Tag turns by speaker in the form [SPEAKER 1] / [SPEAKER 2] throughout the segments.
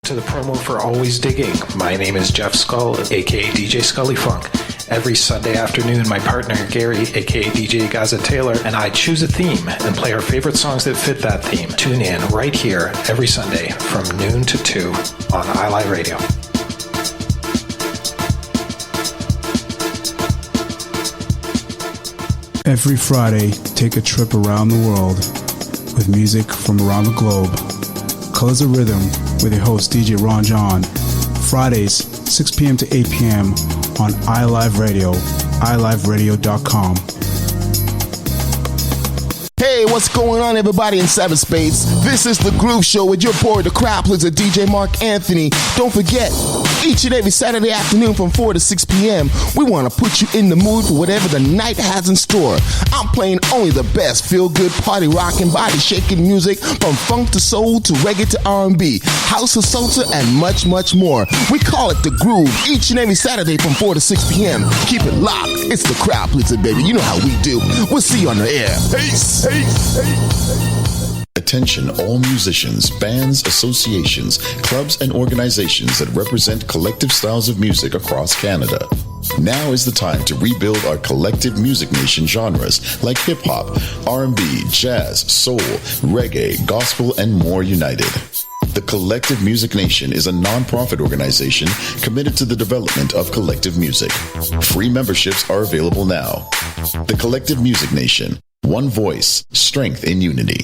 [SPEAKER 1] To the promo for Always Digging. My name is Jeff Skull, aka DJ Scully Funk. Every Sunday afternoon, my partner Gary, aka DJ Gaza Taylor, and I choose a theme and play our favorite songs that fit that theme. Tune in right here every Sunday from noon to 2 on iLive Radio.
[SPEAKER 2] Every Friday, take a trip around the world with music from around the globe. Colors of Rhythm with your host DJ Ron John. Fridays, 6 p.m. to 8 p.m. on iLive Radio, iliveradio.com.
[SPEAKER 3] Hey, what's going on, everybody in cyberspace? This is The Groove Show with your boy, the crowd pleaser, DJ Mark Anthony. Don't forget, each and every Saturday afternoon from 4 to 6 p.m., we want to put you in the mood for whatever the night has in store. I'm playing only the best feel-good, party rocking, body-shaking music from funk to soul to reggae to R&B, house to salsa, and much, much more. We call it The Groove each and every Saturday from 4 to 6 p.m. Keep it locked. It's the crowd pleaser, baby. You know how we do. We'll see you on the air. Peace.
[SPEAKER 4] Attention all musicians, bands, associations, clubs, and organizations that represent collective styles of music across Canada. Now is the time to rebuild our collective music nation genres like hip-hop, R&B, jazz, soul, reggae, gospel, and more united. The Collective Music Nation is a non-profit organization committed to the development of collective music. Free memberships are available now. The Collective Music Nation. One voice, strength in unity.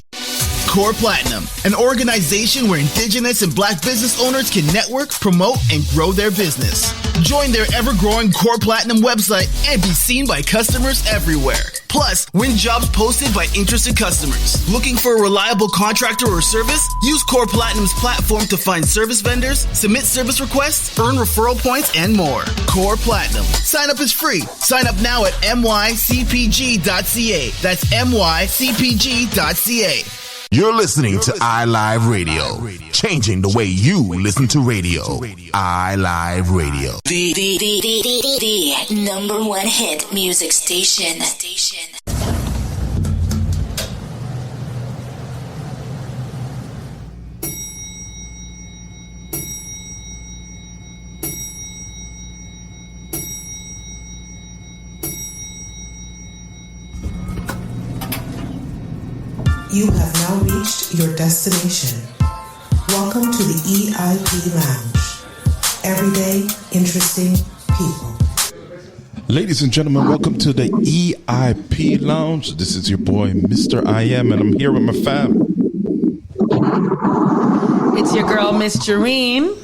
[SPEAKER 5] Core Platinum, an organization where Indigenous and Black business owners can network, promote, and grow their business. Join their ever-growing Core Platinum website and be seen by customers everywhere. Plus, win jobs posted by interested customers. Looking for a reliable contractor or service? Use Core Platinum's platform to find service vendors, submit service requests, earn referral points, and more. Core Platinum. Sign up is free. Sign up now at mycpg.ca. That's mycpg.ca.
[SPEAKER 6] You're listening to iLive Radio, changing the way you listen to radio. iLive Radio.
[SPEAKER 7] The number one hit music station.
[SPEAKER 8] You have now reached your destination. Welcome to the EIP Lounge. Everyday, interesting people.
[SPEAKER 9] Ladies and gentlemen, welcome to the EIP Lounge. This is your boy, Mr. I Am, and I'm here with my fam.
[SPEAKER 10] It's your girl, Miss Jareen.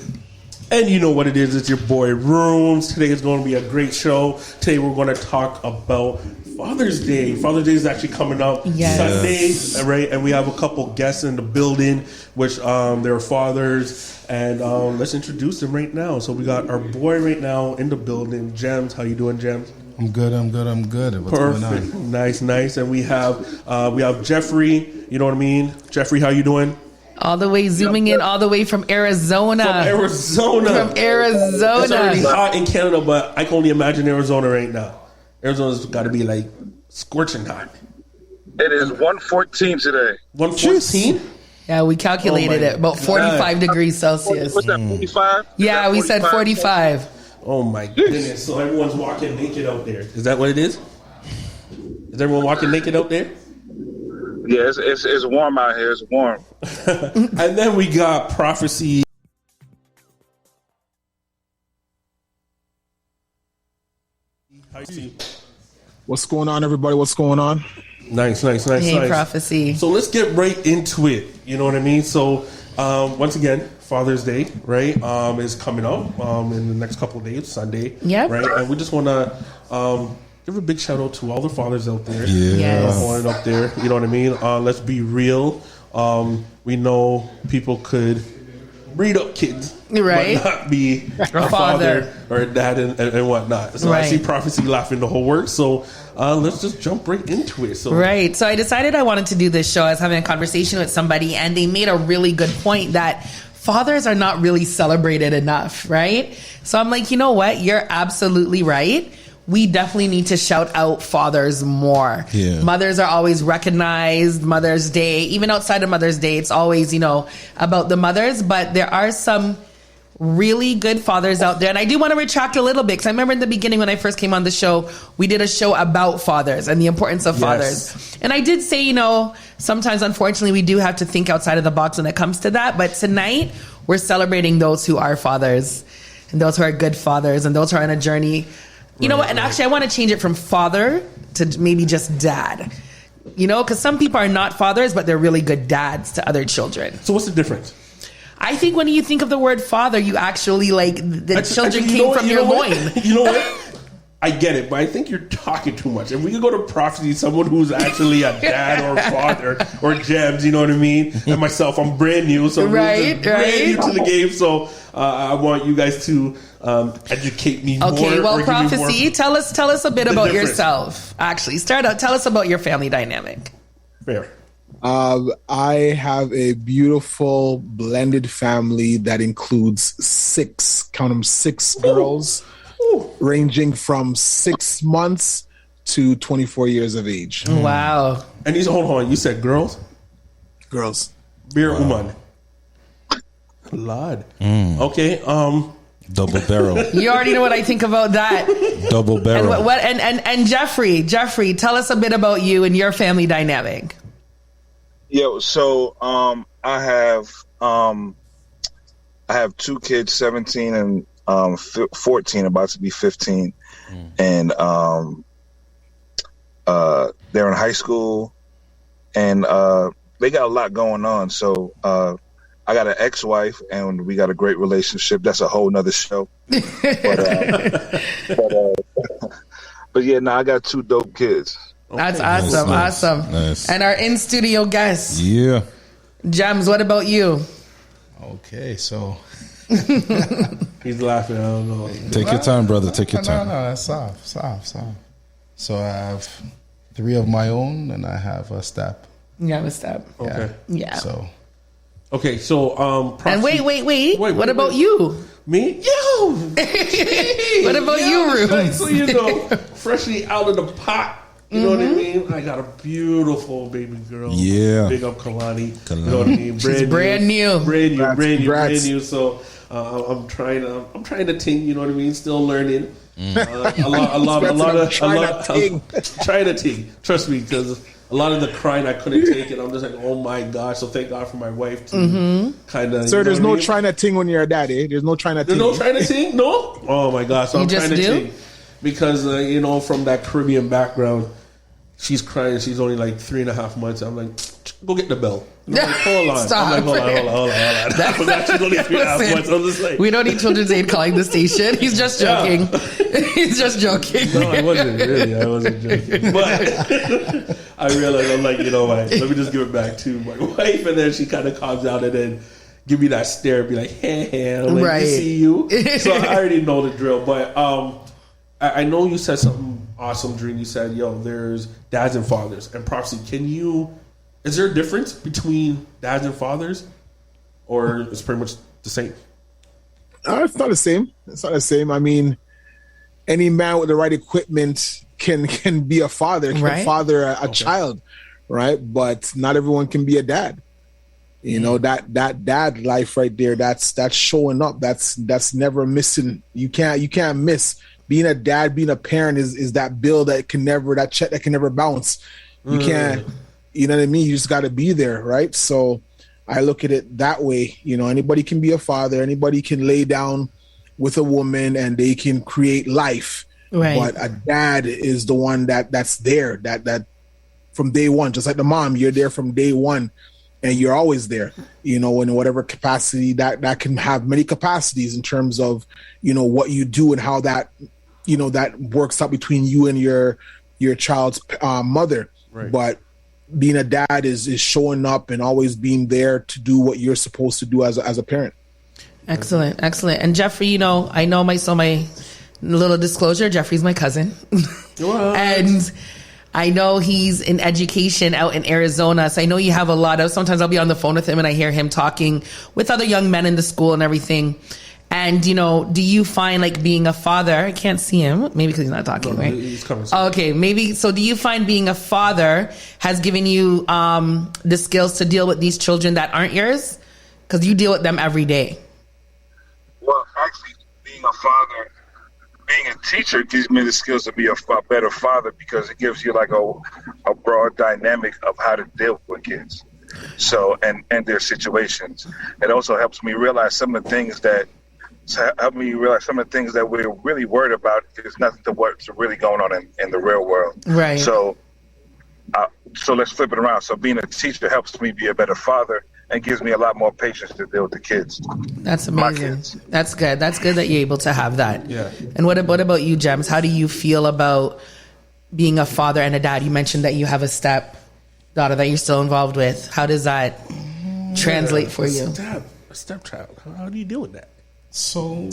[SPEAKER 11] And you know what it is. It's your boy, Rooms. Today is going to be a great show. Today we're going to talk about Father's Day. Father's Day is actually coming up Sunday, right? And we have a couple guests in the building, which they're fathers. And let's introduce them right now. So we got our boy right now in the building, Gems. How you doing, Gems?
[SPEAKER 12] I'm good. What's
[SPEAKER 11] Perfect.
[SPEAKER 12] going on?
[SPEAKER 11] Nice. And we have Jeffrey. You know what I mean? Jeffrey, how you doing?
[SPEAKER 10] All the way, zooming in all the way from Arizona.
[SPEAKER 11] It's already hot in Canada, but I can only imagine Arizona right now. Arizona's got to be like scorching hot.
[SPEAKER 13] It is 114 today.
[SPEAKER 11] 114?
[SPEAKER 10] Yeah, we calculated it. About 45 degrees Celsius.
[SPEAKER 13] What's that, 45?
[SPEAKER 10] Yeah, we said 45.
[SPEAKER 11] Oh, my goodness. So everyone's walking naked out there. Is that what it is? Is everyone walking naked out there?
[SPEAKER 13] Yeah, it's warm out here. It's warm.
[SPEAKER 11] And then we got Prophecy.
[SPEAKER 12] What's going on, everybody? What's going on?
[SPEAKER 11] Nice.
[SPEAKER 10] Hey, Prophecy.
[SPEAKER 11] So let's get right into it. You know what I mean? So once again, Father's Day, right, is coming up in the next couple of days, Sunday.
[SPEAKER 10] Yep.
[SPEAKER 11] Right? And we just want to give a big shout out to all the fathers out there.
[SPEAKER 10] Yes.
[SPEAKER 11] Born up there. You know what I mean? Let's be real. We know people could breed up kids,
[SPEAKER 10] right,
[SPEAKER 11] but not be a father or a dad and whatnot. So I see Prophecy laughing the whole work. So let's just jump right into it. So
[SPEAKER 10] I decided I wanted to do this show. I was having a conversation with somebody, and they made a really good point that fathers are not really celebrated enough, right? So I'm like, you know what? You're absolutely right. we definitely need to shout out fathers more.
[SPEAKER 9] Yeah.
[SPEAKER 10] Mothers are always recognized. Mother's Day, even outside of Mother's Day, it's always, about the mothers. But there are some really good fathers out there. And I do want to retract a little bit, because I remember in the beginning when I first came on the show, we did a show about fathers and the importance of fathers. And I did say, sometimes, unfortunately, we do have to think outside of the box when it comes to that. But tonight, we're celebrating those who are fathers and those who are good fathers and those who are on a journey. You know what? And actually, I want to change it from father to maybe just dad. Because some people are not fathers, but they're really good dads to other children.
[SPEAKER 11] So what's the difference?
[SPEAKER 10] I think when you think of the word father, you actually the children came from your loin.
[SPEAKER 11] You know what? I get it, but I think you're talking too much. If we could go to prophecy, someone who's actually a dad or father or Jebs, you know what I mean? And myself, I'm brand new, so brand new to the game. So I want you guys to educate me more.
[SPEAKER 10] Okay, well, prophecy, tell us a bit about yourself. Actually, start out. Tell us about your family dynamic.
[SPEAKER 11] Fair.
[SPEAKER 12] I have a beautiful blended family that includes 6 girls. Ranging from 6 months to 24 years of age.
[SPEAKER 10] Wow.
[SPEAKER 11] And hold on, you said girls?
[SPEAKER 12] Girls.
[SPEAKER 11] Beer woman. Lord. Okay,
[SPEAKER 9] double barrel.
[SPEAKER 10] You already know what I think about that.
[SPEAKER 9] Double barrel.
[SPEAKER 10] And Jeffrey, tell us a bit about you and your family dynamic.
[SPEAKER 13] So I have 2 kids, 17 and 14, about to be 15, and they're in high school, and they got a lot going on. So I got an ex-wife, and we got a great relationship. That's a whole nother show. But yeah, I got 2 dope kids.
[SPEAKER 10] That's awesome, awesome.
[SPEAKER 9] Nice.
[SPEAKER 10] And our in-studio guest.
[SPEAKER 9] Yeah.
[SPEAKER 10] Gems, what about you?
[SPEAKER 2] Okay, so...
[SPEAKER 11] He's laughing. I don't know.
[SPEAKER 9] Take your time, brother. Take your time.
[SPEAKER 2] No, that's soft. So I have 3 of my own, and I have a step.
[SPEAKER 10] You have a step.
[SPEAKER 11] Okay.
[SPEAKER 10] Yeah.
[SPEAKER 2] So.
[SPEAKER 11] Okay, so
[SPEAKER 10] and wait. What about you?
[SPEAKER 11] Me? Yo.
[SPEAKER 10] What about you, Ruth?
[SPEAKER 11] So freshly out of the pot. You know what I mean? I got a beautiful baby girl.
[SPEAKER 9] Yeah.
[SPEAKER 11] Big up Kalani. You know what I mean?
[SPEAKER 10] Brand
[SPEAKER 11] new. So I'm trying to think. You know what I mean? Still learning. A lot of trying to think. Trust me, because a lot of the crying I couldn't take it. I'm just like, oh my gosh. So thank God for my wife to kind of.
[SPEAKER 12] Sir, there's no trying to ting when you're a daddy. There's no trying to ting.
[SPEAKER 11] There's no trying to ting? No? Oh my gosh. So I'm trying to ting. Because, from that Caribbean background, she's crying. She's only like 3.5 months. I'm like, go get the bell. Like, hold on.
[SPEAKER 10] Stop.
[SPEAKER 11] I'm like, hold on. I forgot she's only 3.5 months. I'm just like,
[SPEAKER 10] we don't need Children's Aid calling the station. He's just joking. He's just joking.
[SPEAKER 11] No, I wasn't joking. But I realized, I'm like, let me just give it back to my wife. And then she kind of calms down and then give me that stare and be like, hey, I'm like, I see you. So I already know the drill. But I know you said something awesome, Dream. You said, there's dads and fathers. And Prophecy, is there a difference between dads and fathers? Or it's pretty much the same?
[SPEAKER 12] It's not the same. I mean, any man with the right equipment can be a father, can father a child, right? But not everyone can be a dad. That dad life right there, that's showing up. That's never missing. You can't miss. Being a dad, being a parent is that bill that check that can never bounce. You can't, you know what I mean? You just got to be there, right? So I look at it that way. Anybody can be a father. Anybody can lay down with a woman and they can create life.
[SPEAKER 10] Right.
[SPEAKER 12] But a dad is the one that's there, that from day one, just like the mom, you're there from day one. And you're always there, in whatever capacity that can have many capacities in terms of, what you do and how that, that works out between you and your child's mother.
[SPEAKER 11] Right.
[SPEAKER 12] But being a dad is showing up and always being there to do what you're supposed to do as a parent.
[SPEAKER 10] Excellent. And Jeffrey, I know my little disclosure, Jeffrey's my cousin. And I know he's in education out in Arizona. So I know you have sometimes I'll be on the phone with him and I hear him talking with other young men in the school and everything. And, do you find like being a father, I can't see him, maybe because he's not talking, right?
[SPEAKER 11] He's coming.
[SPEAKER 10] Okay, maybe. So do you find being a father has given you the skills to deal with these children that aren't yours? Because you deal with them every day.
[SPEAKER 13] Well, actually, being a father, being a teacher gives me the skills to be a better father, because it gives you like a broad dynamic of how to deal with kids. So, and their situations. It also helps me realize some of the things that we're really worried about is nothing to what's really going on in the real world.
[SPEAKER 10] Right.
[SPEAKER 13] So let's flip it around. So being a teacher helps me be a better father and gives me a lot more patience to deal with the kids.
[SPEAKER 10] That's amazing. That's good. That's good that you're able to have that.
[SPEAKER 11] Yeah.
[SPEAKER 10] And what about you, Gems? How do you feel about being a father and a dad? You mentioned that you have a stepdaughter that you're still involved with. How does that translate for you?
[SPEAKER 11] A stepchild. How do you deal with that?
[SPEAKER 2] So,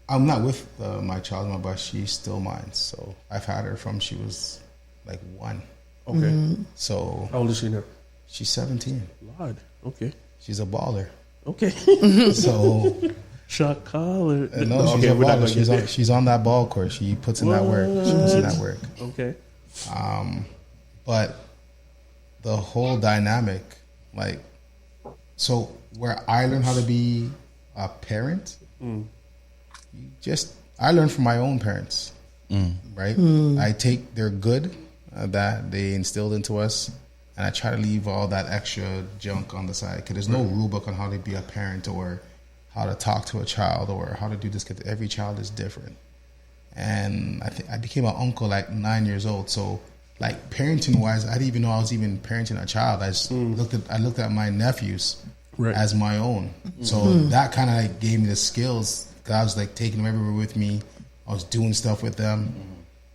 [SPEAKER 2] I'm not with my child, but she's still mine. So, I've had her from she was like 1.
[SPEAKER 11] Okay.
[SPEAKER 10] Mm-hmm.
[SPEAKER 2] So,
[SPEAKER 11] how old is she now?
[SPEAKER 2] She's 17.
[SPEAKER 11] Lord. Okay.
[SPEAKER 2] She's a baller.
[SPEAKER 11] Okay.
[SPEAKER 2] So,
[SPEAKER 11] shot collar.
[SPEAKER 2] No, she's a baller. She's on that ball court. She puts in that work.
[SPEAKER 11] Okay.
[SPEAKER 2] But the whole dynamic, like, so where I learned how to be a parent, I learned from my own parents, right? I take their good that they instilled into us, and I try to leave all that extra junk on the side, because there's no rule book on how to be a parent or how to talk to a child or how to do this, because every child is different. And I became an uncle like 9 years old, so like parenting wise, I didn't even know I was even parenting a child. I looked at my nephews as my own. So that kind of like gave me the skills, because I was like taking them everywhere with me. I was doing stuff with them.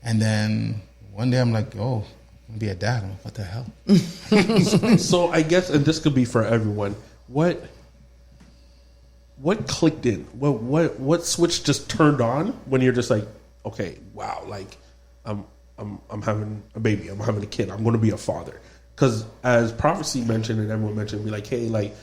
[SPEAKER 2] And then one day I'm like, oh, I'm going to be a dad. I'm like, what the hell?
[SPEAKER 11] So I guess, and this could be for everyone, what clicked in? What switch just turned on when you're just like, okay, wow, like I'm having a baby, I'm having a kid, I'm going to be a father? Because as Prophecy mentioned and everyone mentioned, be like, hey, like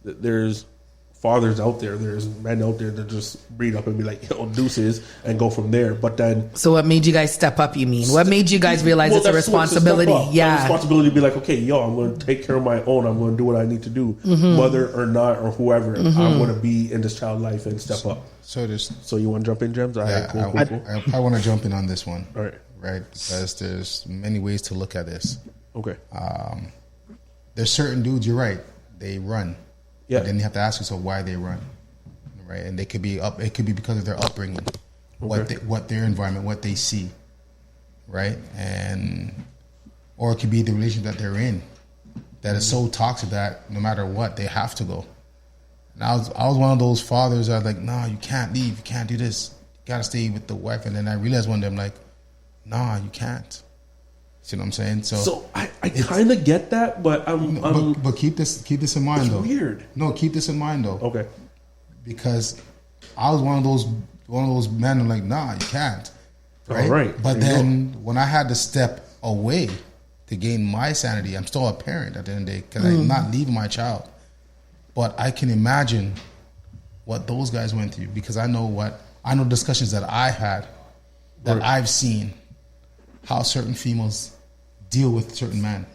[SPEAKER 11] there's fathers out there, there's men out there that just breed up and be like, yo, deuces, and go from there. But then,
[SPEAKER 10] so what made you guys step up? You mean what made you guys realize it's a responsibility?
[SPEAKER 11] Yeah, a responsibility to be like, okay, yo, I'm going to take care of my own. I'm going to do what I need to do, whether or not or whoever. I'm going to be in this child life and step up.
[SPEAKER 2] So
[SPEAKER 11] you want to jump in, Gems?
[SPEAKER 2] I want to jump in on this one.
[SPEAKER 11] All right.
[SPEAKER 2] Right, because there's many ways to look at this.
[SPEAKER 11] Okay.
[SPEAKER 2] There's certain dudes, you're right, they run.
[SPEAKER 11] Yeah.
[SPEAKER 2] But then you have to ask yourself why they run. Right? And it could be because of their upbringing, what their environment, what they see. Right? Or it could be the relationship that they're in that is so toxic that no matter what, they have to go. And I was one of those fathers that was like, no, you can't leave, you can't do this. You gotta stay with the wife. And then I realized one day, I'm like, nah, you can't. See what I'm saying?
[SPEAKER 11] So I kind of get that, but
[SPEAKER 2] but keep this in mind though.
[SPEAKER 11] Weird.
[SPEAKER 2] No, keep this in mind though.
[SPEAKER 11] Okay.
[SPEAKER 2] Because I was one of those men who like, nah, you can't. Right.
[SPEAKER 11] Right.
[SPEAKER 2] But then when I had to step away to gain my sanity, I'm still a parent at the end of the day, because I'm not leaving my child. But I can imagine what those guys went through, because I know discussions that I had, that I've seen, how certain females deal with certain men.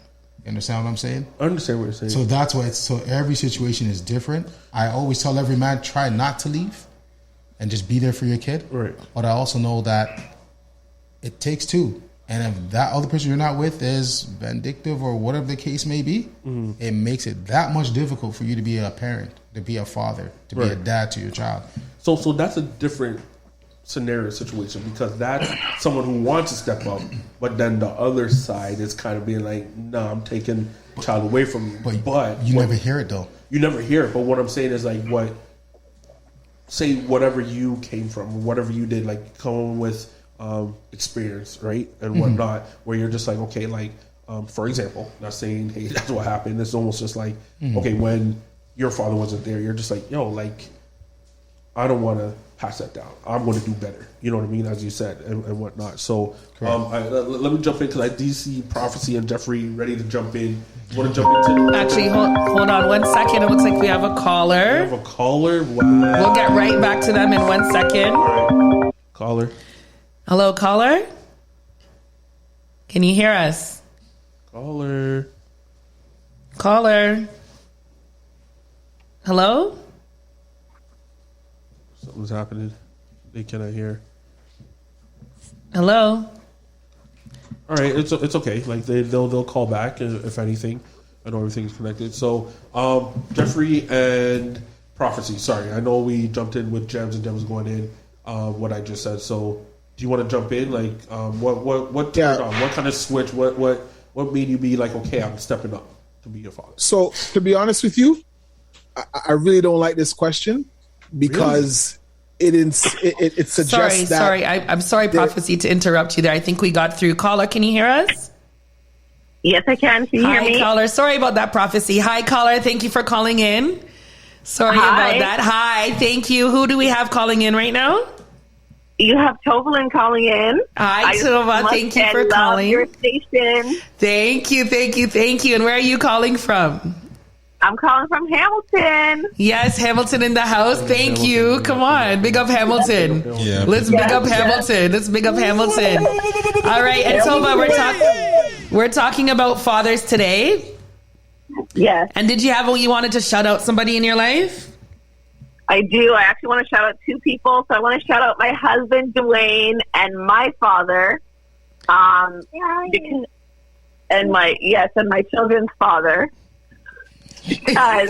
[SPEAKER 2] You understand what I'm saying?
[SPEAKER 11] I understand what you're saying.
[SPEAKER 2] So that's why every situation is different. I always tell every man, try not to leave and just be there for your kid.
[SPEAKER 11] Right.
[SPEAKER 2] But I also know that it takes two. And if that other person you're not with is vindictive or whatever the case may be, it makes it that much difficult for you to be a parent, to be a father, to be a dad to your child.
[SPEAKER 11] So that's a different scenario situation, because that's someone who wants to step up, but then the other side is kind of being like, no, I'm taking the child away from you. But
[SPEAKER 2] you never hear it though.
[SPEAKER 11] You never hear it. But what I'm saying is like, whatever you came from, whatever you did, like come with experience, right, and whatnot, where you're just like, okay, like for example, not saying hey that's what happened. It's almost just like okay, when your father wasn't there, you're just like, yo, like I don't want to pass that down. I'm going to do better. You know what I mean? As you said, and whatnot. So let me jump in because I do see Prophecy and Jeffrey ready to jump in. Want to jump into?
[SPEAKER 10] Actually, hold on 1 second. It looks like we have a caller.
[SPEAKER 11] We have a caller? Wow.
[SPEAKER 10] We'll get right back to them in 1 second.
[SPEAKER 11] All right. Caller.
[SPEAKER 10] Hello, caller? Can you hear us?
[SPEAKER 11] Caller.
[SPEAKER 10] Caller. Hello?
[SPEAKER 11] Something's happening. They cannot hear.
[SPEAKER 10] Hello?
[SPEAKER 11] All right, it's okay. Like they'll call back if anything. I know everything's connected. So Jeffrey and Prophecy. Sorry, I know we jumped in with Gems and Gems going in. What I just said. So do you want to jump in? Like what turned on? What kind of switch? What made you be like, okay, I'm stepping up to be your father?
[SPEAKER 12] So to be honest with you, I really don't like this question because it suggests that.
[SPEAKER 10] Sorry, I'm sorry, Prophecy, to interrupt you there. I think we got through. Caller, can you hear us?
[SPEAKER 14] Yes, I can. Can you hear me?
[SPEAKER 10] Hi, caller. Sorry about that, Prophecy. Hi, caller. Thank you for calling in. Sorry about that. Hi, thank you. Who do we have calling in right now?
[SPEAKER 14] You have Tovalyn calling in.
[SPEAKER 10] Hi, Tova. Thank you for calling.
[SPEAKER 14] Your station.
[SPEAKER 10] Thank you. And where are you calling from?
[SPEAKER 14] I'm calling from Hamilton.
[SPEAKER 10] Yes, Hamilton in the house. Thank you. Come on, big up Hamilton.
[SPEAKER 9] Yeah,
[SPEAKER 10] let's big up Hamilton. Let's big up Hamilton. All right, and Tova, we're talking about fathers today.
[SPEAKER 14] Yes.
[SPEAKER 10] And did you have what you wanted to shout out somebody in your life?
[SPEAKER 14] I do. I actually want to shout out two people. So I want to shout out my husband, Dwayne, and my father. And my children's father. Because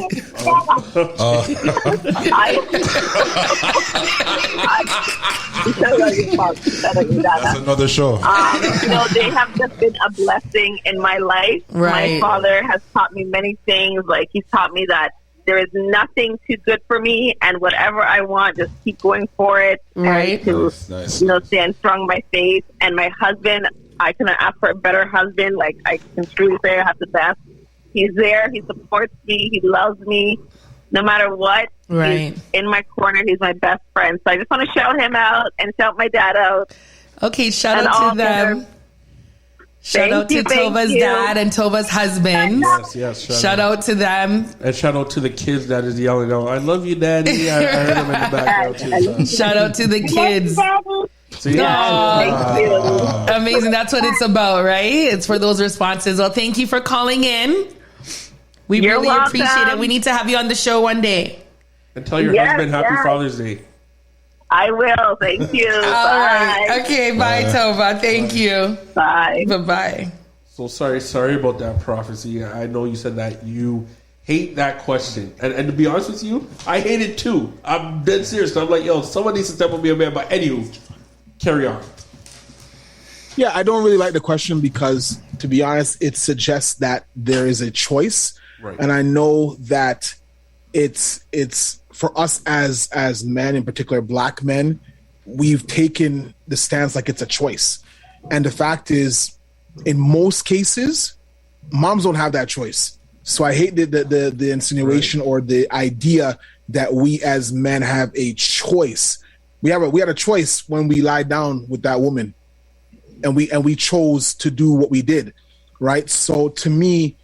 [SPEAKER 9] that's another show.
[SPEAKER 14] They have just been a blessing in my life.
[SPEAKER 10] Right.
[SPEAKER 14] My father has taught me many things. Like, he's taught me that there is nothing too good for me, and whatever I want, just keep going for it.
[SPEAKER 10] Right.
[SPEAKER 14] And to stand strong in my faith. And my husband, I couldn't ask for a better husband. Like, I can truly say I have the best. He's there. He supports me. He loves me. No matter what,
[SPEAKER 10] right.
[SPEAKER 14] He's in my corner. He's my best friend. So I just want to shout him out and shout my dad out.
[SPEAKER 10] Okay, shout out to them. Shout out to Tova's dad and Tova's husband.
[SPEAKER 11] Yes.
[SPEAKER 10] Shout out to them.
[SPEAKER 11] And shout out to the kids that is yelling out, "I love you, Daddy." I heard him in the background too. So.
[SPEAKER 10] Shout out to the kids.
[SPEAKER 14] Thank you.
[SPEAKER 10] Amazing. That's what it's about, right? It's for those responses. Well, thank you for calling in. We
[SPEAKER 14] You're
[SPEAKER 10] really
[SPEAKER 14] welcome.
[SPEAKER 10] appreciate it. We need to have you on the show one day.
[SPEAKER 11] And tell your husband Happy Father's Day.
[SPEAKER 14] I will. Thank you.
[SPEAKER 10] All
[SPEAKER 14] Bye.
[SPEAKER 10] right. Okay. Bye, Tova. Thank you.
[SPEAKER 14] Bye.
[SPEAKER 10] Bye-bye.
[SPEAKER 11] So sorry about that, Prophecy. I know you said that you hate that question. And to be honest with you, I hate it too. I'm dead serious. I'm like, yo, someone needs to step up, be a man. But anywho, carry on.
[SPEAKER 12] Yeah, I don't really like the question because, to be honest, it suggests that there is a choice.
[SPEAKER 11] Right.
[SPEAKER 12] And I know that it's for us as men, in particular Black men, we've taken the stance like it's a choice. And the fact is, in most cases, moms don't have that choice. So I hate the insinuation or the idea that we as men have a choice. We had a choice when we lied down with that woman, and we chose to do what we did, right? So to me,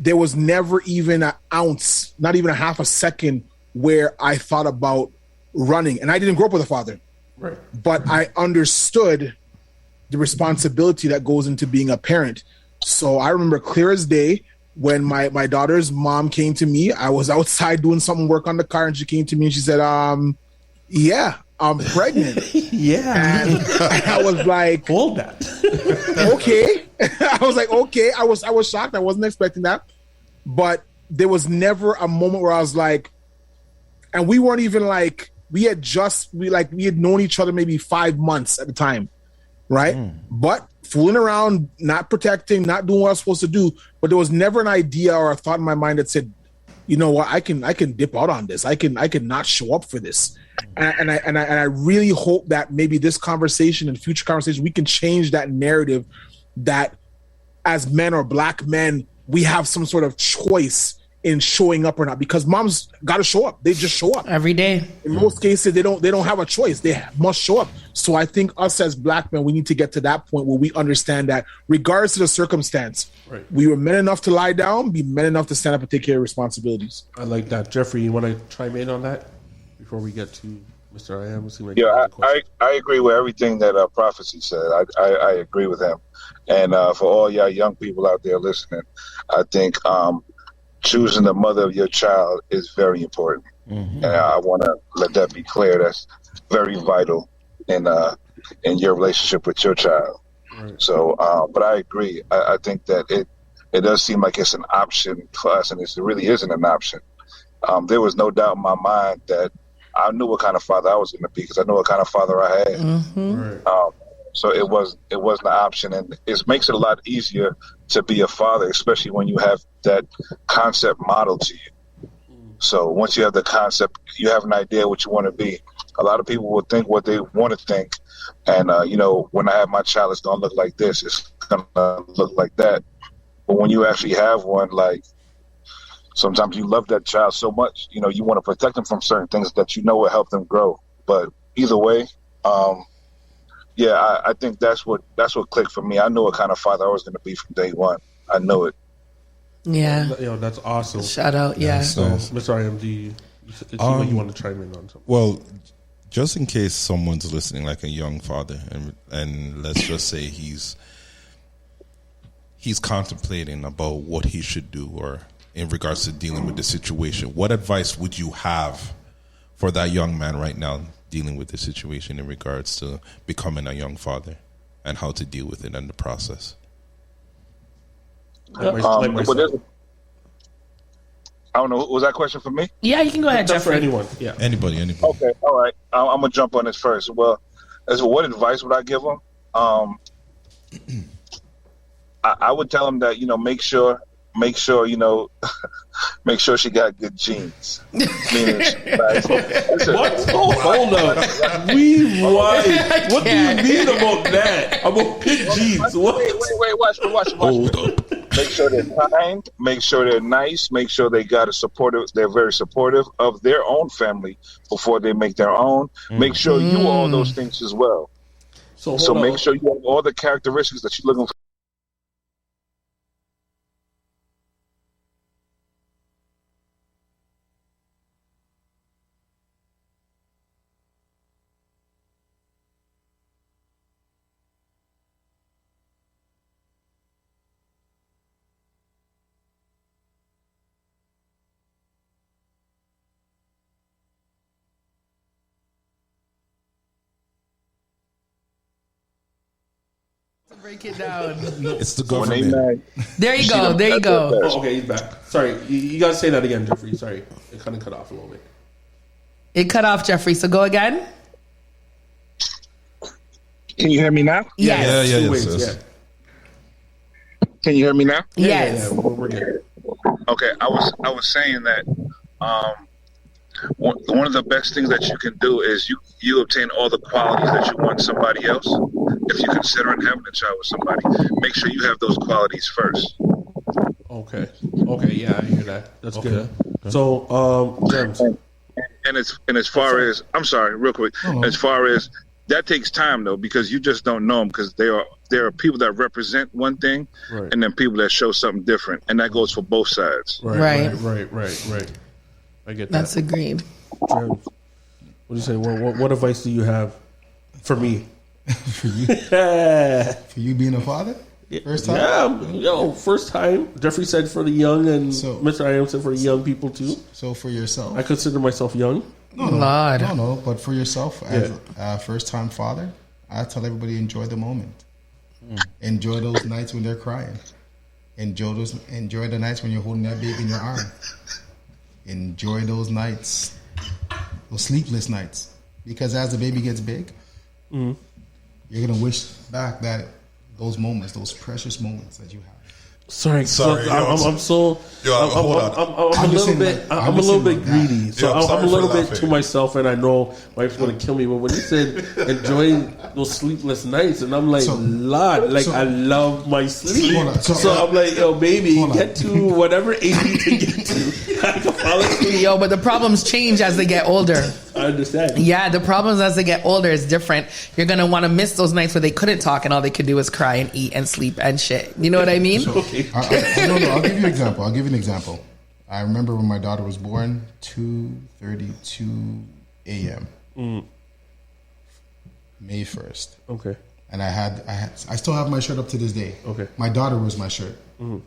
[SPEAKER 12] there was never even an ounce, not even a half a second, where I thought about running. And I didn't grow up with a father,
[SPEAKER 11] right?
[SPEAKER 12] But I understood the responsibility that goes into being a parent. So I remember clear as day when my daughter's mom came to me. I was outside doing some work on the car, and she came to me and she said, "Yeah, I'm pregnant."
[SPEAKER 11] Yeah.
[SPEAKER 12] And I was like,
[SPEAKER 11] hold that.
[SPEAKER 12] Okay. I was like, okay. I was shocked. I wasn't expecting that. But there was never a moment where I was like, and we weren't even like, we had known each other maybe 5 months at the time. Right. But fooling around, not protecting, not doing what I was supposed to do. But there was never an idea or a thought in my mind that said, you know what, I can dip out on this. I can not show up for this. And I really hope that maybe this conversation and future conversation, we can change that narrative that as men or Black men, we have some sort of choice in showing up or not, because moms got to show up. They just show up
[SPEAKER 10] every day.
[SPEAKER 12] In most cases, they don't have a choice. They must show up. So I think us as black men, we need to get to that point where we understand that regardless of the circumstance, we were men enough to lie down, be men enough to stand up and take care of responsibilities.
[SPEAKER 11] I like that. Jeffrey, you want to chime in on that before we get to Mr. I Am?
[SPEAKER 13] I agree with everything that Prophecy said. I agree with him. And for all y'all young people out there listening, I think choosing the mother of your child is very important. And I want to let that be clear. That's very vital in your relationship with your child. Right. So, but I agree. I think that it does seem like it's an option for us, and it really isn't an option. There was no doubt in my mind that I knew what kind of father I was going to be, because I knew what kind of father I had. So it wasn't an option, and it makes it a lot easier to be a father, especially when you have that concept modeled to you. So once you have the concept, you have an idea what you want to be. A lot of people will think what they want to think, and when I have my child, it's gonna look like this, it's gonna look like that. But when you actually have one, like, sometimes you love that child so much, you want to protect them from certain things that will help them grow. But either way, I think that's what clicked for me. I knew what kind of father I was going to be from day one. I knew it.
[SPEAKER 10] Yeah.
[SPEAKER 11] That's awesome.
[SPEAKER 10] Shout out, yeah.
[SPEAKER 11] So, Mr. IMD, it seems like you want to chime in on something.
[SPEAKER 9] Well, just in case someone's listening, like a young father, and let's just say he's contemplating about what he should do, or in regards to dealing with the situation, what advice would you have for that young man right now dealing with the situation in regards to becoming a young father and how to deal with it in the process?
[SPEAKER 13] I don't know. Was that question for me?
[SPEAKER 10] Yeah, you can go ahead, Jeffrey.
[SPEAKER 11] For anyone. Yeah.
[SPEAKER 9] Anybody.
[SPEAKER 13] Okay. All right. I'm going to jump on this first. Well, what advice would I give him? I would tell him that, make sure, make sure she got good genes. Meaning,
[SPEAKER 11] what? Hold on. What do you mean about that? About good genes? What?
[SPEAKER 13] Wait. Watch. Hold up. Make sure they're kind. Make sure they're nice. Make sure they got they're very supportive of their own family before they make their own. Make sure you all those things as well. So make sure you have all the characteristics that you're looking for.
[SPEAKER 10] Break it down.
[SPEAKER 9] It's the government.
[SPEAKER 10] There you go.
[SPEAKER 11] Oh, okay, he's back. Sorry, you got to say that again, Jeffrey. Sorry, it kind of cut off a little bit.
[SPEAKER 10] It cut off, Jeffrey. So go again.
[SPEAKER 13] Can you hear me now?
[SPEAKER 10] Yes.
[SPEAKER 9] Yeah.
[SPEAKER 13] Can you hear me now?
[SPEAKER 10] Yes.
[SPEAKER 11] Yeah, we're good.
[SPEAKER 13] Okay, I was saying that one of the best things that you can do is you obtain all the qualities that you want in somebody else. If you're considering having a child with somebody, make sure you have those qualities first.
[SPEAKER 11] Okay, yeah, I hear that. That's good. So, James.
[SPEAKER 13] And as far as, I'm sorry, real quick, as far as that takes time though, because you just don't know them, because there are people that represent one thing, and then people that show something different, and that goes for both sides.
[SPEAKER 11] Right. I get that.
[SPEAKER 10] That's agreed.
[SPEAKER 11] James, what do you say? What advice do you have for me?
[SPEAKER 2] For you? For you being a father? First time?
[SPEAKER 11] Yeah, first time. Jeffrey said for the young, and Mr. I Am said for the young people too.
[SPEAKER 2] So for yourself?
[SPEAKER 11] I consider myself young.
[SPEAKER 2] No, but for yourself as a first-time father, I tell everybody enjoy the moment. Enjoy those nights when they're crying. Enjoy the nights when you're holding that baby in your arm. Enjoy those nights, those sleepless nights, because as the baby gets big, you're gonna wish back those moments, those precious moments that you have.
[SPEAKER 11] Sorry. I'm so I'm a little bit greedy, so I'm a little bit to myself, and I know my wife's going to kill me. But when you said enjoying those sleepless nights, and I'm like, I love my sleep. So I'm like, yo, baby, get to whatever age you can get to. I can fall asleep.
[SPEAKER 10] Yo, but the problems change as they get older.
[SPEAKER 11] I understand.
[SPEAKER 10] Yeah, the problems as they get older is different. You're going to want to miss those nights where they couldn't talk and all they could do was cry and eat and sleep and shit. You know what I mean?
[SPEAKER 15] I'll give you an example. I remember when my daughter was born, 2:32 a.m. May 1st.
[SPEAKER 11] Okay.
[SPEAKER 15] And I still have my shirt up to this day.
[SPEAKER 11] Okay.
[SPEAKER 15] My daughter was my shirt.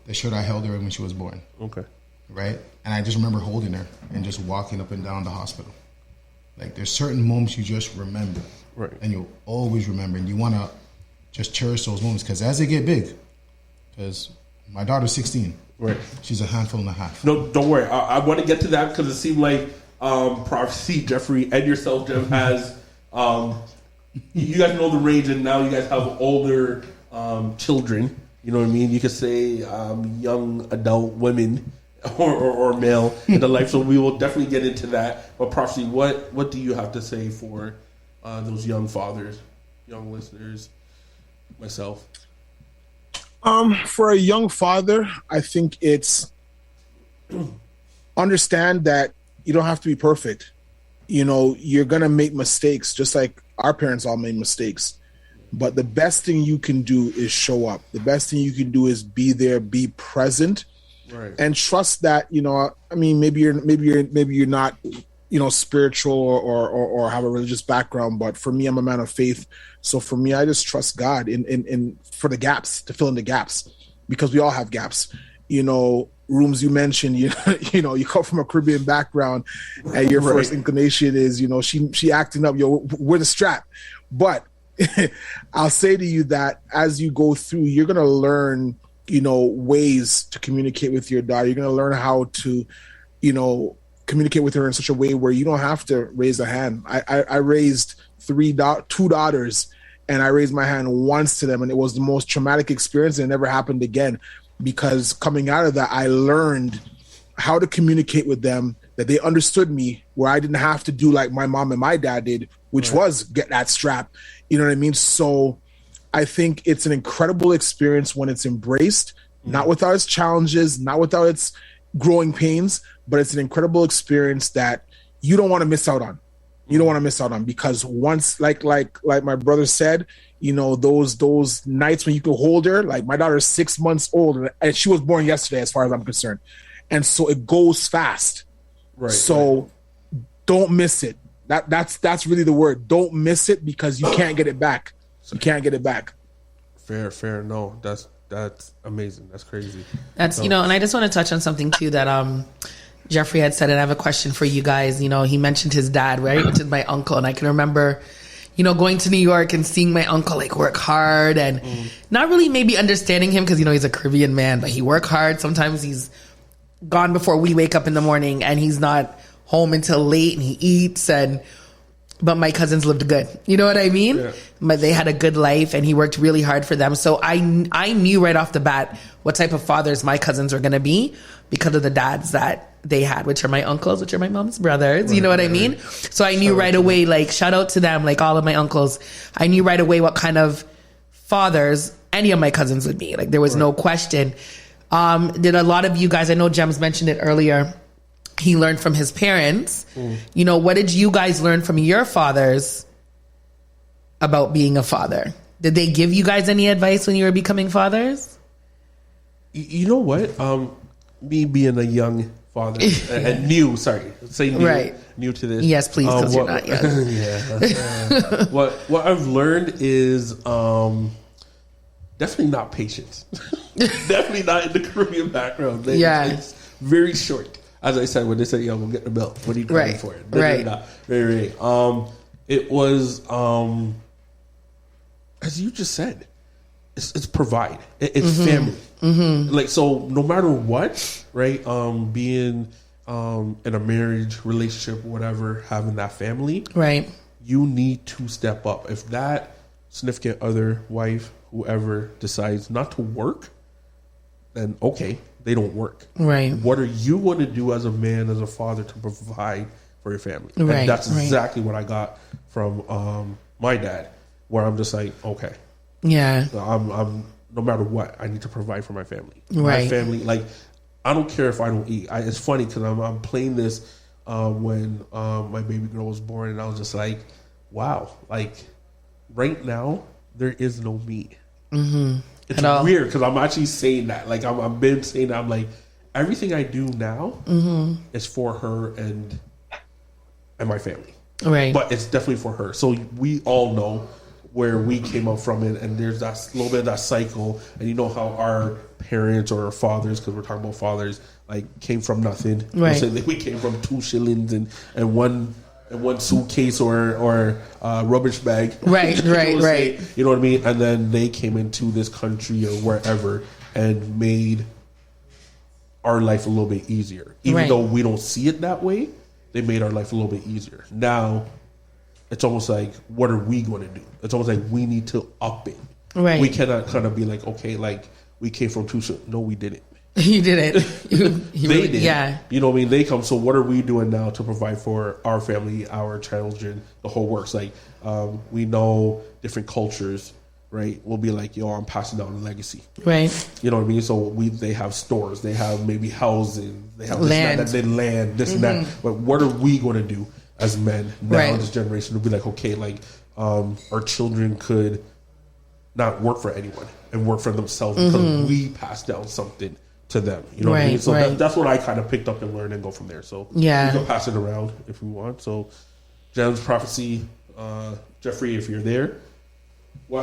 [SPEAKER 15] The shirt I held her when she was born.
[SPEAKER 11] Okay.
[SPEAKER 15] Right? And I just remember holding her and just walking up and down the hospital. Like, there's certain moments you just remember.
[SPEAKER 11] Right.
[SPEAKER 15] And you'll always remember. And you want to just cherish those moments. Because as they get big, because my daughter's 16.
[SPEAKER 11] Right.
[SPEAKER 15] She's a handful and a half.
[SPEAKER 11] No, don't worry. I want to get to that because it seemed like Prophecy, Jeffrey, and yourself, Jeff, has... you guys know the range, and now you guys have older children. You know what I mean? You could say young adult women or male in the life. So we will definitely get into that. But Prophecy, what do you have to say for those young fathers, young listeners, myself?
[SPEAKER 12] For a young father, I think it's understand that you don't have to be perfect. You know, you're going to make mistakes, just like our parents all made mistakes. But the best thing you can do is show up. The best thing you can do is be there, be present,
[SPEAKER 11] right,
[SPEAKER 12] and trust that, you know, I mean, maybe you're not, you know, spiritual or have a religious background, but for me, I'm a man of faith. So for me, I just trust God in for the gaps, to fill in the gaps, because we all have gaps. You know, Rooms, you mentioned, you know, you come from a Caribbean background, and your first inclination is, you know, she acting up, yo, we're the strap. But I'll say to you that as you go through, you're gonna learn, you know, ways to communicate with your daughter. You're gonna learn how to, you know, communicate with her in such a way where you don't have to raise a hand. I raised two daughters, and I raised my hand once to them, and it was the most traumatic experience, and it never happened again. Because coming out of that, I learned how to communicate with them, that they understood me, where I didn't have to do like my mom and my dad did, which was get that strap. You know what I mean? So I think it's an incredible experience when it's embraced, not without its challenges, not without its growing pains, but it's an incredible experience that you don't want to miss out on. You don't want to miss out on, because once, like my brother said, you know, those nights when you can hold her, like my daughter is 6 months old, and she was born yesterday as far as I'm concerned. And so it goes fast.
[SPEAKER 11] Right.
[SPEAKER 12] So don't miss it. That's really the word. Don't miss it, because you can't get it back. You can't get it back.
[SPEAKER 11] Fair. No, that's amazing. That's crazy.
[SPEAKER 10] That's, you know, and I just want to touch on something too that Jeffrey had said, and I have a question for you guys. You know, he mentioned his dad, right? Which is my uncle. And I can remember, you know, going to New York and seeing my uncle like work hard and not really maybe understanding him because, you know, he's a Caribbean man, but he work hard. Sometimes he's gone before we wake up in the morning and he's not home until late, and he eats. But my cousins lived good. You know what I mean? Yeah. But they had a good life, and he worked really hard for them. So I knew right off the bat what type of fathers my cousins were going to be because of the dads that they had, which are my uncles, which are my mom's brothers. Right, you know what I mean? So I knew right away, like, shout out to them, like all of my uncles. I knew right away what kind of fathers any of my cousins would be. Like, there was no question. Did a lot of you guys, I know Jems mentioned it earlier, he learned from his parents. You know, what did you guys learn from your fathers about being a father? Did they give you guys any advice when you were becoming fathers?
[SPEAKER 11] You know what? Me being a young father and new to this.
[SPEAKER 10] Yes, please, because you're not young.
[SPEAKER 11] Yeah. What I've learned is definitely not patience. Definitely not in the Caribbean background. It's very short. As I said, when they said, "Yo, we'll get the belt," what are you crying for?
[SPEAKER 10] Right.
[SPEAKER 11] Very. It was as you just said. It's provide. It's family. Mm-hmm. Like, so no matter what, right? Being in a marriage, relationship, whatever, having that family,
[SPEAKER 10] right?
[SPEAKER 11] You need to step up. If that significant other, wife, whoever decides not to work, then okay, they don't work.
[SPEAKER 10] Right.
[SPEAKER 11] What are you going to do as a man, as a father, to provide for your family?
[SPEAKER 10] Right,
[SPEAKER 11] And that's
[SPEAKER 10] right.
[SPEAKER 11] exactly what I got from my dad, where I'm just like, okay,
[SPEAKER 10] Yeah.
[SPEAKER 11] I'm no matter what, I need to provide for my family. My
[SPEAKER 10] Right.
[SPEAKER 11] family, like, I don't care if I don't eat. It's funny because I'm playing this when my baby girl was born, and I was just like, wow, like right now there is no me.
[SPEAKER 10] Mm-hmm.
[SPEAKER 11] It's weird because I'm actually saying that. Like I've been saying that. I'm like, everything I do now
[SPEAKER 10] Mm-hmm.
[SPEAKER 11] is for her and my family.
[SPEAKER 10] Right.
[SPEAKER 11] But it's definitely for her. So we all know where we came up from it, and there's that little bit of that cycle. And you know how our parents or our fathers, because we're talking about fathers, like came from nothing.
[SPEAKER 10] Right.
[SPEAKER 11] So we came from 2 shillings and one suitcase or rubbish bag.
[SPEAKER 10] Right, right, right.
[SPEAKER 11] You know what I mean? And then they came into this country or wherever and made our life a little bit easier. Even
[SPEAKER 10] Right.
[SPEAKER 11] though we don't see it that way, they made our life a little bit easier. Now, it's almost like, what are we going to do? It's almost like we need to up it.
[SPEAKER 10] Right.
[SPEAKER 11] We cannot kind of be like, okay, like we came from 2 shillings. No, we didn't.
[SPEAKER 10] You didn't. You
[SPEAKER 11] They
[SPEAKER 10] really,
[SPEAKER 11] did.
[SPEAKER 10] Yeah.
[SPEAKER 11] You know what I mean? They come. So what are we doing now to provide for our family, our children, the whole works? Like we know different cultures, right? We'll be like, yo, I'm passing down a legacy.
[SPEAKER 10] Right.
[SPEAKER 11] You know what I mean? So they have stores, they have maybe housing, they have
[SPEAKER 10] Land.
[SPEAKER 11] this and that, they land, this and
[SPEAKER 10] Mhm.
[SPEAKER 11] that. But what are we going to do as men now
[SPEAKER 10] Right.
[SPEAKER 11] in this generation to be like, okay, like our children could not work for anyone and work for themselves because
[SPEAKER 10] Mhm.
[SPEAKER 11] we passed down something to them. You know what I mean?
[SPEAKER 10] Right,
[SPEAKER 11] So
[SPEAKER 10] right.
[SPEAKER 11] that's what I kind of picked up and learned and go from there. So
[SPEAKER 10] Yeah.
[SPEAKER 11] we can pass it around if we want. So Gems Prophecy, Jeffrey, if you're there.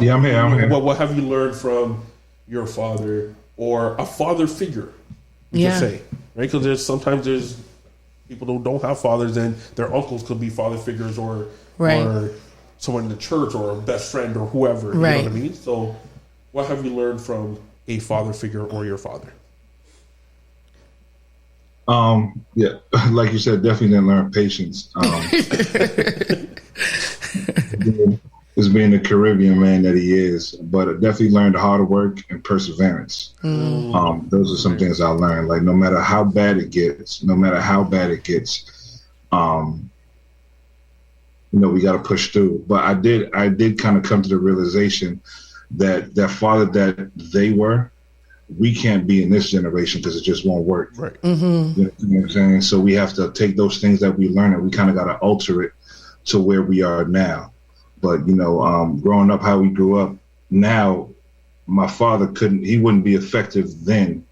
[SPEAKER 16] Yeah, I'm here.
[SPEAKER 11] What have you learned from your father or a father figure? You
[SPEAKER 10] Yeah.
[SPEAKER 11] can say, right? Because sometimes there's people who don't have fathers, and their uncles could be father figures, or
[SPEAKER 10] Right.
[SPEAKER 11] or someone in the church, or a best friend, or whoever. You
[SPEAKER 10] Right.
[SPEAKER 11] know what I mean? So, what have you learned from a father figure or your father?
[SPEAKER 16] Yeah, like you said, definitely didn't learn patience. As being the Caribbean man that he is, but I definitely learned hard work and perseverance. Those are some things I learned. Like no matter how bad it gets, we got to push through. But I did kind of come to the realization that that father that they were, we can't be in this generation because it just won't work.
[SPEAKER 11] Right.
[SPEAKER 10] Mm-hmm.
[SPEAKER 16] You know what I'm saying? So we have to take those things that we learn and we kind of got to alter it to where we are now. But, growing up how we grew up now, my father he wouldn't be effective then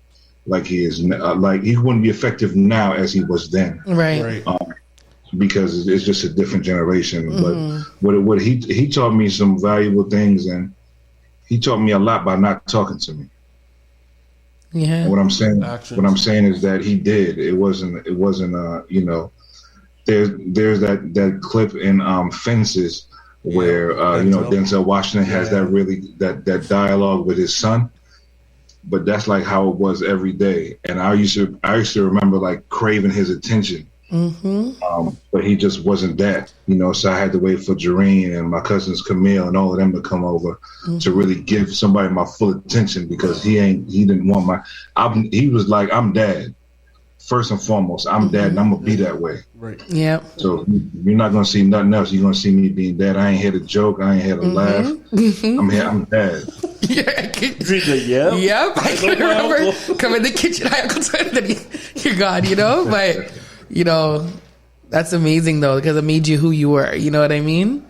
[SPEAKER 16] like he is. Like he wouldn't be effective now as he was then.
[SPEAKER 10] Right.
[SPEAKER 16] Because it's just a different generation.
[SPEAKER 10] Mhm.
[SPEAKER 16] But what he taught me some valuable things, and he taught me a lot by not talking to me.
[SPEAKER 10] Yeah.
[SPEAKER 16] And what I'm saying is that he did. It wasn't there's that clip in Fences where Denzel Washington has that dialogue with his son, but that's like how it was every day. And I used to remember like craving his attention, but he just wasn't that, So I had to wait for Jareen and my cousins Camille and all of them to come over to really give somebody my full attention, because he didn't want he was like, I'm dad. First and foremost, I'm dad, and I'm gonna be that way.
[SPEAKER 11] Right.
[SPEAKER 10] Yeah.
[SPEAKER 16] So you're not gonna see nothing else. You're gonna see me being dad. I ain't here to joke. I ain't here to laugh. I'm here. I'm dad.
[SPEAKER 10] Yep. I can remember come in the kitchen. Hi, Uncle Tony. Then you're gone. But that's amazing though, because it made you who you were. You know what I mean?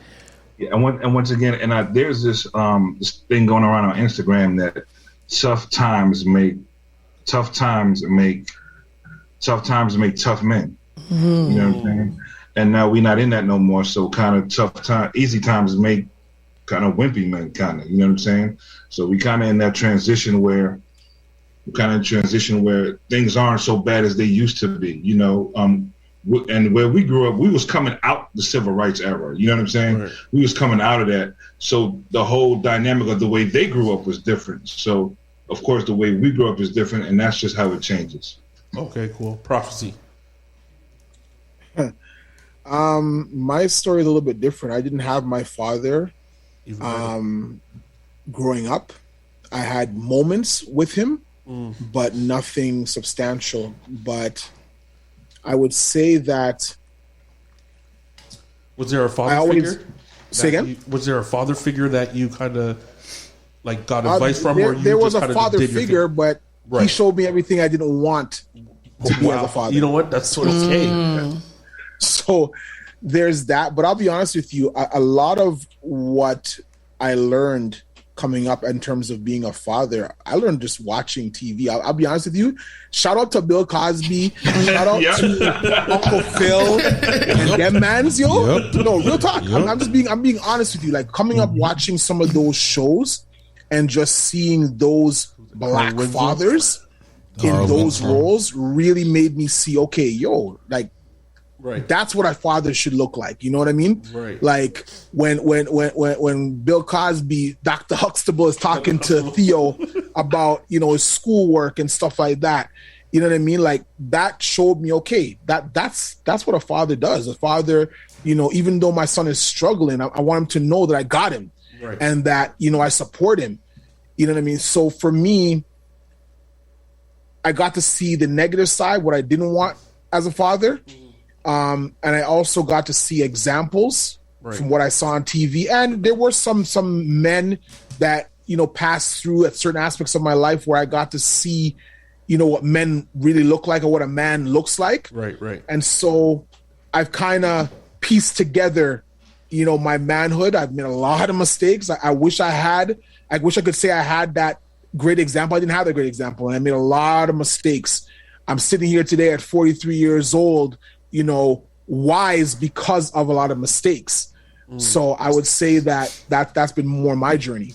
[SPEAKER 16] Yeah. And once again, there's this thing going around on Instagram that tough times make tough men. You know what I'm saying? And now we're not in that no more. So kind of easy times make kind of wimpy men, kind of. You know what I'm saying? So we kind of in that transition where things aren't so bad as they used to be. And where we grew up, we was coming out the civil rights era. You know what I'm saying? Right. We was coming out of that. So the whole dynamic of the way they grew up was different. So of course the way we grew up is different, and that's just how it changes.
[SPEAKER 11] Okay, cool. Prophecy.
[SPEAKER 12] My story is a little bit different. I didn't have my father growing up. I had moments with him, but nothing substantial. But I would say that.
[SPEAKER 11] Was there a father figure?
[SPEAKER 12] Say again?
[SPEAKER 11] Was there a father figure that you kind of like got advice from? Or
[SPEAKER 12] There was a father figure, but he showed me everything I didn't want to be as a father.
[SPEAKER 11] You know what? That's sort of okay.
[SPEAKER 12] So there's that. But I'll be honest with you, a lot of what I learned coming up in terms of being a father, I learned just watching TV. I'll be honest with you. Shout out to Bill Cosby. Shout out to Uncle Phil and them mans, yo. No, real talk. I'm being honest with you. Like coming up watching some of those shows and just seeing those black fathers in those roles really made me see, okay, yo, like that's what a father should look like. You know what I mean?
[SPEAKER 11] Right.
[SPEAKER 12] Like when Bill Cosby, Dr. Huxtable is talking to Theo about, you know, his schoolwork and stuff like that. You know what I mean? Like that showed me, okay, that's what a father does. A father, you know, even though my son is struggling, I want him to know that I got him and that, you know, I support him. You know what I mean? So for me, I got to see the negative side, what I didn't want as a father. And I also got to see examples from what I saw on TV. And there were some men that, you know, passed through at certain aspects of my life where I got to see, you know, what men really look like or what a man looks like.
[SPEAKER 11] Right.
[SPEAKER 12] And so I've kind of pieced together, you know, my manhood. I've made a lot of mistakes. I wish I could say I had that great example. I didn't have that great example. And I made a lot of mistakes. I'm sitting here today at 43 years old, you know, wise because of a lot of mistakes. So I would say that's been more my journey.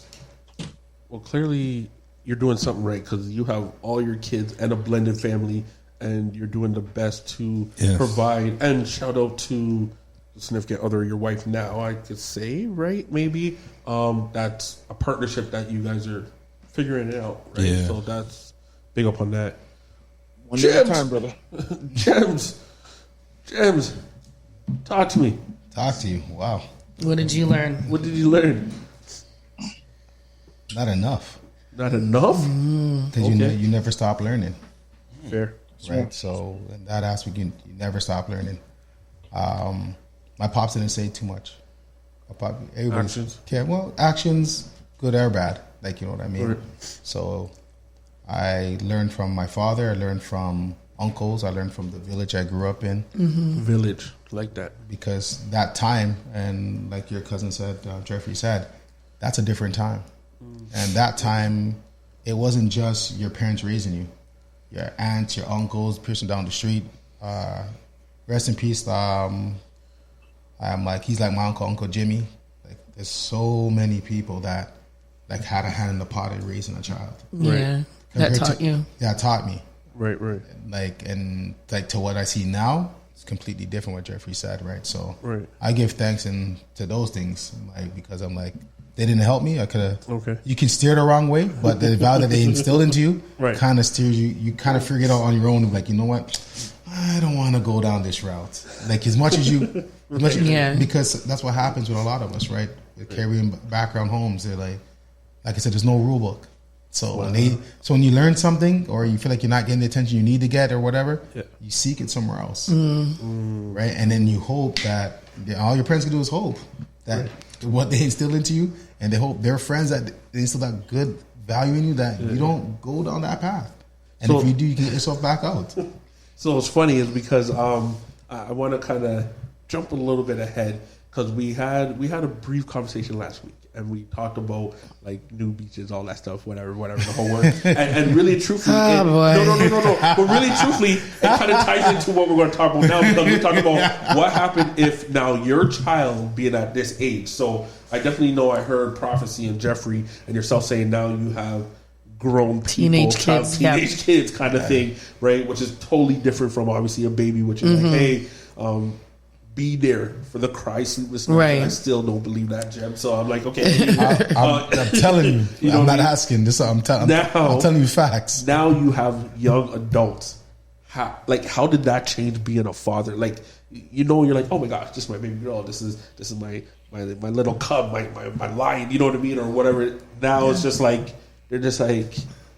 [SPEAKER 11] Well, clearly you're doing something right because you have all your kids and a blended family, and you're doing the best to provide. And shout out to the significant other, your wife now, I could say, right? Maybe that's a partnership that you guys are figuring it out, right?
[SPEAKER 9] Yeah.
[SPEAKER 11] So that's big up on that.
[SPEAKER 12] One day at a time, brother.
[SPEAKER 11] Gems, talk to me.
[SPEAKER 15] Talk to you. Wow.
[SPEAKER 10] What did you learn?
[SPEAKER 11] What did you learn?
[SPEAKER 15] Not enough.
[SPEAKER 11] Not enough?
[SPEAKER 15] Because you never stop learning.
[SPEAKER 11] Fair.
[SPEAKER 15] Right. So in that aspect, you never stop learning. My pops didn't say too much.
[SPEAKER 11] Actions?
[SPEAKER 15] Actions, good or bad. Like, you know what I mean? Right. So I learned from my father. I learned from uncles. I learned from the village I grew up in.
[SPEAKER 11] Village, like that.
[SPEAKER 15] Because that time, and like your cousin said, Jeffrey said, that's a different time. And that time, it wasn't just your parents raising you. Your aunts, your uncles, person down the street. Rest in peace. He's like my Uncle Jimmy. Like, there's so many people that like had a hand in the pot in raising a child.
[SPEAKER 10] Yeah, that taught you.
[SPEAKER 15] Yeah, taught me.
[SPEAKER 11] Right.
[SPEAKER 15] Like, and like to what I see now, it's completely different what Jeffrey said, right? So I give thanks to those things, like, because I'm like, they didn't help me. I could have.
[SPEAKER 11] Okay.
[SPEAKER 15] You can steer the wrong way, but the value that they instilled into you kind of steers you. You kind of figure it out on your own. Like, you know what? I don't want to go down this route. Like, as much as you, because that's what happens with a lot of us, right? The Caribbean background homes, they're like I said, there's no rule book. So when you learn something or you feel like you're not getting the attention you need to get or whatever, you seek it somewhere else, right? And then you hope that all your parents can do is hope that what they instill into you, and they hope their friends that they instill that good value in you, that you don't go down that path. And if you do, you can get yourself back out.
[SPEAKER 11] So what's funny is because I want to kind of jump a little bit ahead because we had a brief conversation last week. And we talked about like new beaches, all that stuff, whatever, the whole word. And really, truthfully, no. But really, truthfully, it kind of ties into what we're going to talk about now, because we're talking about what happened if now your child being at this age. So I definitely know I heard Prophecy and Jeffrey and yourself saying now you have grown people,
[SPEAKER 10] teenage
[SPEAKER 11] kids kind of thing, right? Which is totally different from obviously a baby, which is like, hey, be there for the cry sleepless night.
[SPEAKER 10] Right.
[SPEAKER 11] I still don't believe that, Jem. So I'm like, okay.
[SPEAKER 15] I'm telling you, I'm not asking. I'm telling you facts.
[SPEAKER 11] Now you have young adults. How did that change being a father? Like, you're like, oh my gosh, this is my baby girl. This is my little cub, my lion. You know what I mean, or whatever. Now it's just like they're just like,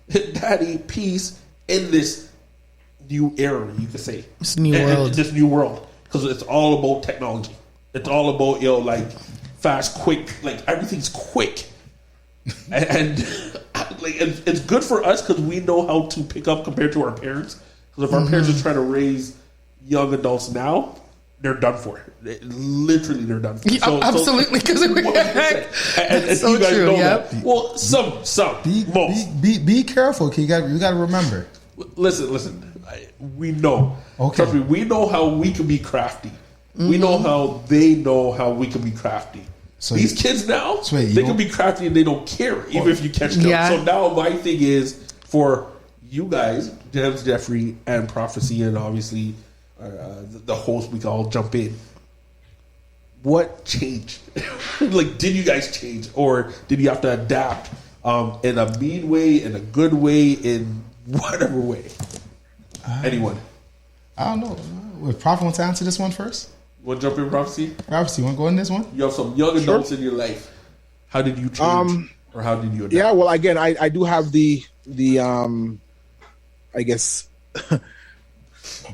[SPEAKER 11] daddy, peace in this new era, you could say.
[SPEAKER 10] This new world.
[SPEAKER 11] This new world. Because it's all about technology. It's all about, like, fast, quick, like, everything's quick. and like, it's good for us because we know how to pick up compared to our parents. Because if our parents are trying to raise young adults now, they're done for. Literally, they're done for.
[SPEAKER 10] Yeah, absolutely, because
[SPEAKER 11] and
[SPEAKER 10] so
[SPEAKER 11] you guys
[SPEAKER 10] true,
[SPEAKER 11] know
[SPEAKER 10] yep.
[SPEAKER 11] that. Well, some, most.
[SPEAKER 15] Be careful. You got to remember.
[SPEAKER 11] Listen. We know.
[SPEAKER 15] Okay.
[SPEAKER 11] Trust me. We know how we can be crafty. We know how they know how we can be crafty. So these kids now, they can be crafty and they don't care, even if you catch them.
[SPEAKER 10] Yeah.
[SPEAKER 11] So now my thing is for you guys, James, Jeffrey, and Prophecy, and obviously the host, we can all jump in. What changed? Like, did you guys change, or did you have to adapt in a mean way, in a good way, in whatever way? Anyone?
[SPEAKER 15] I don't know. Would Prophet want to answer this one first?
[SPEAKER 11] You want to jump in, Prophecy?
[SPEAKER 15] Prophecy, you want to go in this one?
[SPEAKER 11] You have some young adults in your life. How did you change, or how did you adapt?
[SPEAKER 12] Yeah, well, again, I do have the I guess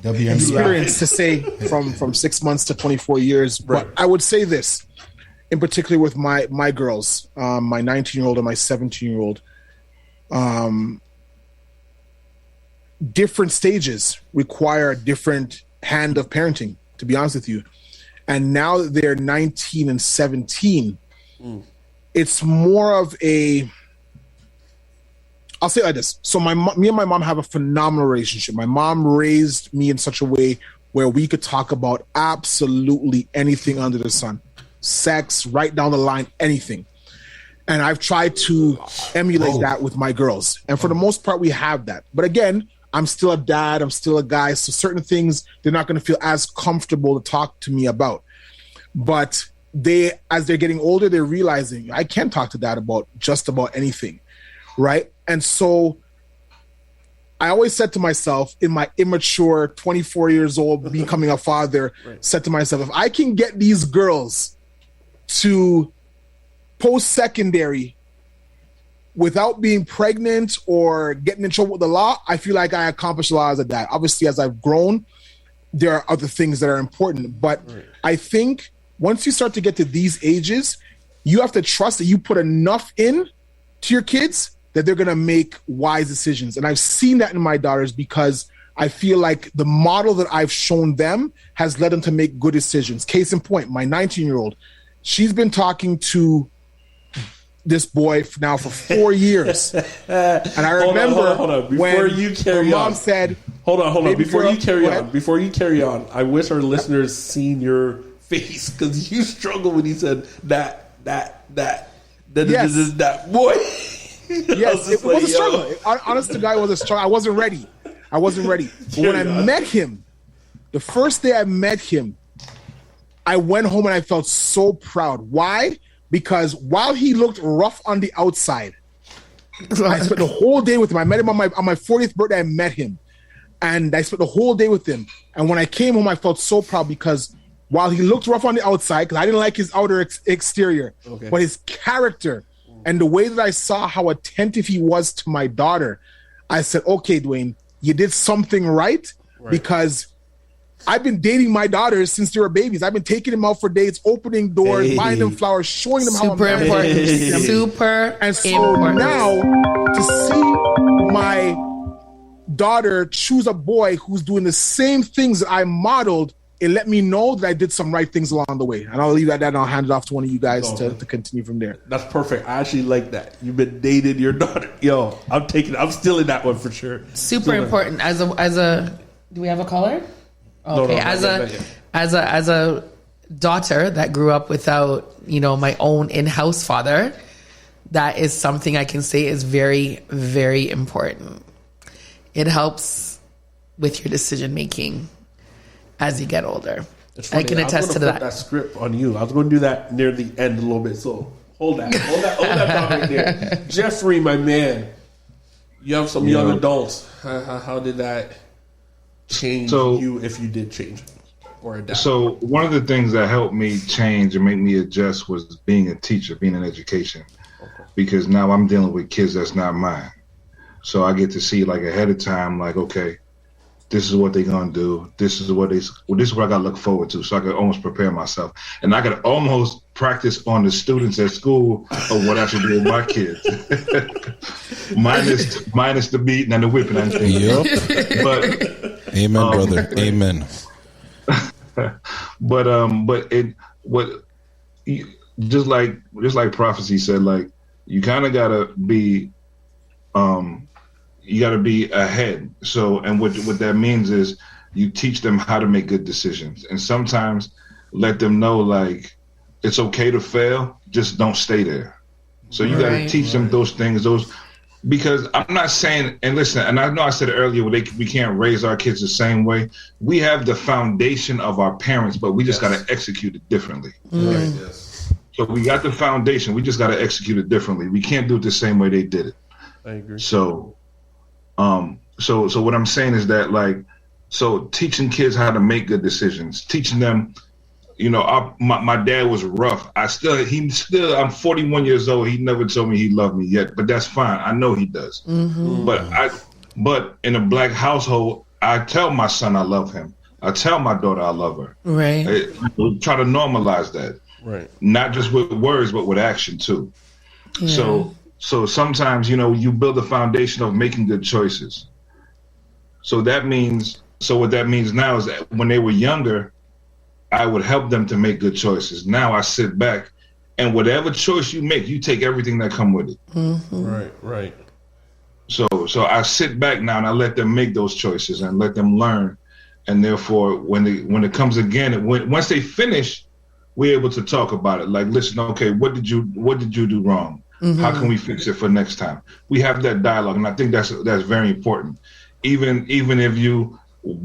[SPEAKER 12] experience to say from 6 months to 24 years. But I would say this, in particular with my girls, my 19-year-old and my 17-year-old. Different stages require a different hand of parenting, to be honest with you. And now that they're 19 and 17, it's more of a, I'll say it like this. So me and my mom have a phenomenal relationship. My mom raised me in such a way where we could talk about absolutely anything under the sun. Sex, right down the line, anything. And I've tried to emulate that with my girls. And for the most part, we have that. But again, I'm still a dad. I'm still a guy. So certain things they're not going to feel as comfortable to talk to me about. But as they're getting older, they're realizing I can talk to dad about just about anything, right? And so I always said to myself, in my immature 24 years old, becoming a father, said to myself, if I can get these girls to post-secondary without being pregnant or getting in trouble with the law, I feel like I accomplished a lot as a dad. Obviously, as I've grown, there are other things that are important. But I think once you start to get to these ages, you have to trust that you put enough in to your kids that they're going to make wise decisions. And I've seen that in my daughters because I feel like the model that I've shown them has led them to make good decisions. Case in point, my 19-year-old, she's been talking to this boy now for 4 years. And I remember
[SPEAKER 11] hold on. Before you carry
[SPEAKER 12] her mom
[SPEAKER 11] on,
[SPEAKER 12] said,
[SPEAKER 11] hold on. Before you carry on, I wish our listeners seen your face because you struggled when he said that boy.
[SPEAKER 12] Yes, it was a struggle. Honest to God, it was a struggle. I wasn't ready. But when I met him, the first day I met him, I went home and I felt so proud. Why? Because while he looked rough on the outside, I spent the whole day with him. I met him on my 40th birthday. I met him, and I spent the whole day with him. And when I came home, I felt so proud because while he looked rough on the outside, because I didn't like his outer exterior, but his character and the way that I saw how attentive he was to my daughter, I said, "Okay, Dwayne, you did something right. Because I've been dating my daughters since they were babies. I've been taking them out for dates, opening doors, buying them flowers, showing them how I'm important.
[SPEAKER 10] Super
[SPEAKER 12] And so now to see my daughter choose a boy who's doing the same things that I modeled, it let me know that I did some right things along the way. And I'll leave it at that and I'll hand it off to one of you guys to continue from there.
[SPEAKER 11] That's perfect. I actually like that. You've been dating your daughter. Yo, I'm still in that one for sure.
[SPEAKER 10] Super important. As a do we have a caller? Okay,
[SPEAKER 11] no,
[SPEAKER 10] as a daughter that grew up without, my own in-house father, that is something I can say is very, very important. It helps with your decision making as you get older. I can attest to that.
[SPEAKER 11] Put that script on you. I was going to do that near the end a little bit. So hold that thought right there. Jeffrey, my man, you have some young adults. How did that change you, if you did change or adapt?
[SPEAKER 16] So one of the things that helped me change and make me adjust was being a teacher, being in education, because now I'm dealing with kids that's not mine. So I get to see like ahead of time, like, okay, this is what they're gonna do. This is what this is what I gotta look forward to. So I could almost prepare myself, and I could almost practice on the students at school of what I should do with my kids. minus the beating and the whipping and things.
[SPEAKER 9] Yep.
[SPEAKER 16] But
[SPEAKER 9] amen, brother. Amen.
[SPEAKER 16] Just like prophecy said, like you kind of gotta be ahead. So, and what that means is you teach them how to make good decisions, and sometimes let them know like it's okay to fail, just don't stay there. So you got to teach them those things, because I'm not saying, and listen, and I know I said earlier, we can't raise our kids the same way. We have the foundation of our parents, but we just got to execute it differently.
[SPEAKER 11] Right. Yes.
[SPEAKER 16] So we got the foundation. We just got to execute it differently. We can't do it the same way they did it.
[SPEAKER 11] I agree.
[SPEAKER 16] So what I'm saying is that, like, so teaching kids how to make good decisions, teaching them, you know, my dad was rough. I'm 41 years old. He never told me he loved me yet, but that's fine. I know he does.
[SPEAKER 10] Mm-hmm.
[SPEAKER 16] But in a black household, I tell my son I love him. I tell my daughter I love her.
[SPEAKER 10] Right.
[SPEAKER 16] Try to normalize that.
[SPEAKER 11] Right.
[SPEAKER 16] Not just with words, but with action too. Yeah. So sometimes, you know, you build a foundation of making good choices. So what that means now is that when they were younger, I would help them to make good choices. Now I sit back, and whatever choice you make, you take everything that come with it.
[SPEAKER 10] Mm-hmm.
[SPEAKER 11] Right.
[SPEAKER 16] So I sit back now and I let them make those choices and let them learn. And therefore, when it comes again, once they finish, we're able to talk about it. Like, listen, okay, what did you do wrong? Mm-hmm. How can we fix it for next time? We have that dialogue, and I think that's very important. Even if you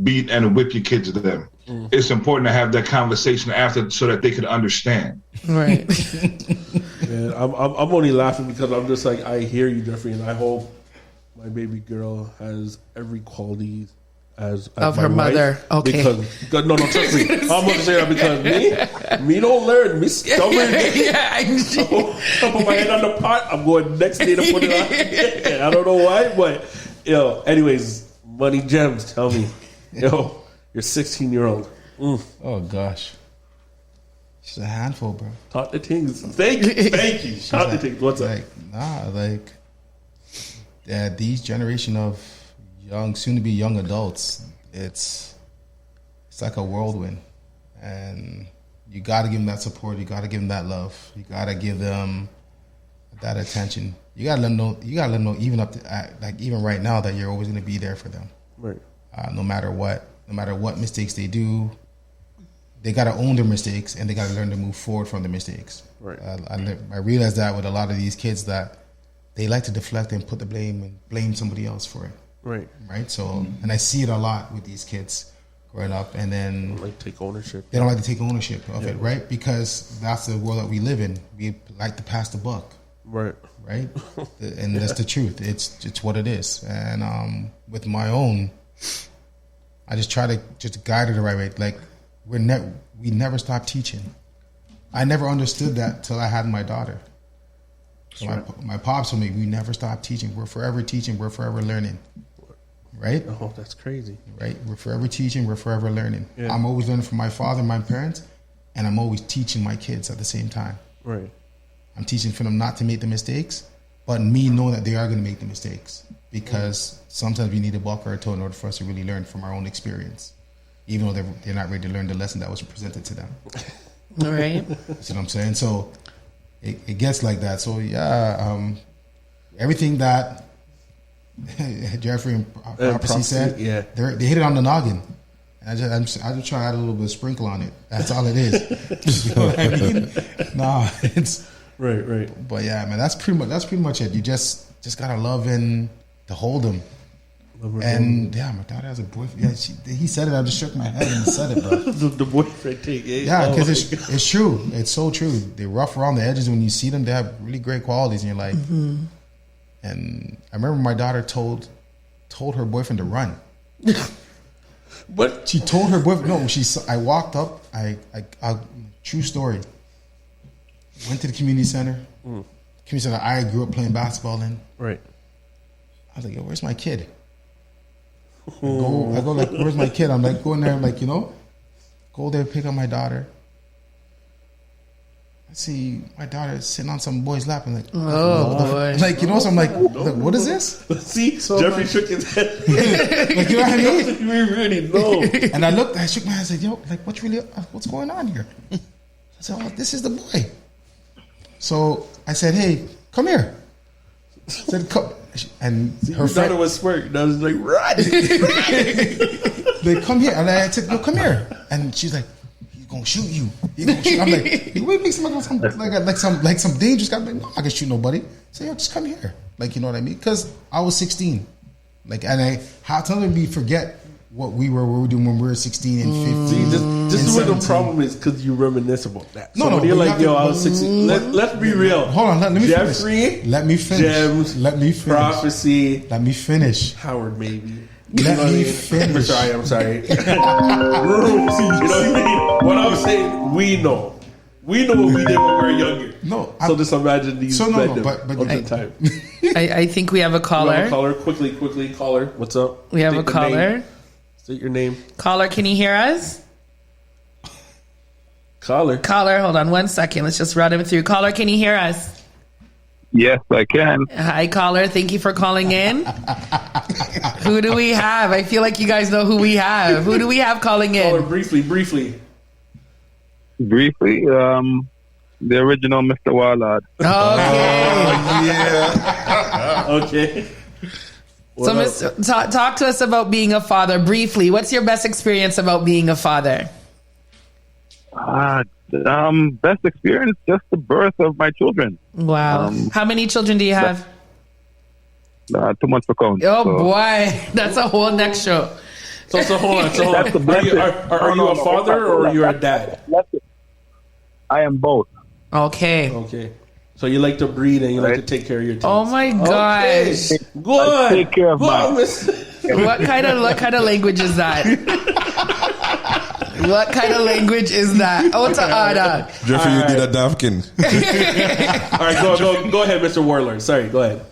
[SPEAKER 16] beat and whip your kids to them, it's important to have that conversation after so that they can understand.
[SPEAKER 10] Right.
[SPEAKER 11] Man, I'm only laughing because I'm just like, I hear you, Jeffrey, and I hope my baby girl has every quality as
[SPEAKER 10] of her mother. Okay.
[SPEAKER 11] Because no, trust me. I'm going to say that because me don't learn. Me stubborn. I put my head on the pot. I'm going next day to put it on. I don't know why, but anyways, Money Gems, tell me, your 16-year-old.
[SPEAKER 15] Oh gosh, she's a handful, bro.
[SPEAKER 11] Talk the things. Thank you. Talk the things. What's up?
[SPEAKER 15] These generation of soon to be young adults, it's like a whirlwind, and you got to give them that support. You got to give them that love. You got to give them that attention. You got to let them know. You got to let them know even right now that you're always going to be there for them.
[SPEAKER 11] Right.
[SPEAKER 15] No matter what mistakes they do, they got to own their mistakes and they got to learn to move forward from the mistakes.
[SPEAKER 11] Right.
[SPEAKER 15] I realized that with a lot of these kids that they like to deflect and put the blame somebody else for it. Right. So, and I see it a lot with these kids growing up, and then
[SPEAKER 11] they don't like to take ownership.
[SPEAKER 15] They don't like to take ownership of it, right? Because that's the world that we live in. We like to pass the buck.
[SPEAKER 11] Right.
[SPEAKER 15] And that's the truth. It's what it is. And with my own, I just try to just guide her the right way. Like we never stop teaching. I never understood that till I had my daughter. So my pops told me we never stop teaching. We're forever teaching. We're forever learning. Right?
[SPEAKER 11] Oh, that's crazy.
[SPEAKER 15] Right? We're forever teaching. We're forever learning. Yeah. I'm always learning from my father, my parents, and I'm always teaching my kids at the same time.
[SPEAKER 11] Right.
[SPEAKER 15] I'm teaching for them not to make the mistakes, but me knowing that they are going to make the mistakes, because sometimes we need a buck or a toe in order for us to really learn from our own experience, even though they're not ready to learn the lesson that was presented to them.
[SPEAKER 10] All right.
[SPEAKER 15] See what I'm saying? So it gets like that. So everything that Jeffrey and Prophecy said, they hit it on the noggin. I just try to add a little bit of sprinkle on it. That's all it is. You know what I mean? No, it's
[SPEAKER 11] right.
[SPEAKER 15] But yeah, man, that's pretty much it. You just gotta love and to hold them. And yeah, my daughter has a boyfriend. Yeah, he said it. I just shook my head and said it, bro.
[SPEAKER 11] the boyfriend thing.
[SPEAKER 15] Yeah, because it's true. It's so true. They're rough around the edges. When you see them, they have really great qualities, and you're like. Mm-hmm. And I remember my daughter told her boyfriend to run.
[SPEAKER 11] But
[SPEAKER 15] she told her boyfriend. No, I walked up. I true story. Went to the community center. Community center I grew up playing basketball in.
[SPEAKER 11] Right.
[SPEAKER 15] I was like, yo, where's my kid? I go like, where's my kid? I'm like going there, I'm like, go there, pick up my daughter. I see my daughter sitting on some boy's lap. I'm like,
[SPEAKER 10] oh boy.
[SPEAKER 15] Like, so I'm like, what is this?
[SPEAKER 11] See, so Jeffrey shook his head.
[SPEAKER 15] Like, you know what I mean?
[SPEAKER 11] We really know.
[SPEAKER 15] And I shook my head. I said, yo, like, what's going on here? I said, oh, this is the boy. So I said, hey, come here. I said, come. And her
[SPEAKER 11] daughter was smart. I was like, run.
[SPEAKER 15] They come here. And I said, no, come here. And she's like, he's going to shoot you. I'm like, wait, make some like some dangerous guy. I'm like, no, I can shoot nobody. So, yo, just come here. Like, you know what I mean? Because I was 16. Like, and how can we forget what we were doing when we were 16 and 15?
[SPEAKER 11] See, this is where the problem is, because you reminisce about that. So when you're like, yo, I was 16. Let's be real.
[SPEAKER 15] Hold on, let me
[SPEAKER 11] Jeffrey,
[SPEAKER 15] finish. Let me finish.
[SPEAKER 11] Gems,
[SPEAKER 15] let me finish.
[SPEAKER 11] Prophecy.
[SPEAKER 15] Let me finish.
[SPEAKER 11] Howard, maybe.
[SPEAKER 15] Let me finish.
[SPEAKER 11] I'm sorry. Rooms, you know what I mean? What I'm saying, we know. We know what we did when we were younger.
[SPEAKER 15] No.
[SPEAKER 11] So just imagine these
[SPEAKER 15] but
[SPEAKER 11] time.
[SPEAKER 10] I think we have a caller.
[SPEAKER 11] We have a caller. Quickly, caller. What's up?
[SPEAKER 10] We have a caller.
[SPEAKER 11] State your name.
[SPEAKER 10] Caller, can you hear us?
[SPEAKER 11] Caller,
[SPEAKER 10] hold on 1 second. Let's just run him through. Caller, can you hear us?
[SPEAKER 17] Yes, I can.
[SPEAKER 10] Hi, caller. Thank you for calling in. Who do we have? I feel like you guys know who we have. Who do we have calling in?
[SPEAKER 11] Caller, briefly.
[SPEAKER 17] Briefly, the original Mr. Wallard.
[SPEAKER 10] Okay.
[SPEAKER 11] Yeah. Okay.
[SPEAKER 10] So, talk to us about being a father briefly. What's your best experience about being a father?
[SPEAKER 17] Best experience, just the birth of my children.
[SPEAKER 10] Wow. How many children do you have?
[SPEAKER 17] 2 months to count.
[SPEAKER 10] Oh, so. Boy. That's a whole next show.
[SPEAKER 11] So hold on. Are you a father or are you a dad?
[SPEAKER 17] I am both.
[SPEAKER 10] Okay.
[SPEAKER 11] So you like to breed and you like to take care of your teams.
[SPEAKER 10] Oh my gosh.
[SPEAKER 11] Okay. Good.
[SPEAKER 17] Take care of
[SPEAKER 10] What kind of language is that? What kind of language is that? Otaada.
[SPEAKER 9] Jeffrey, you did a Dafkin.
[SPEAKER 11] All right, go ahead, Mr. Warlord. Sorry, go ahead.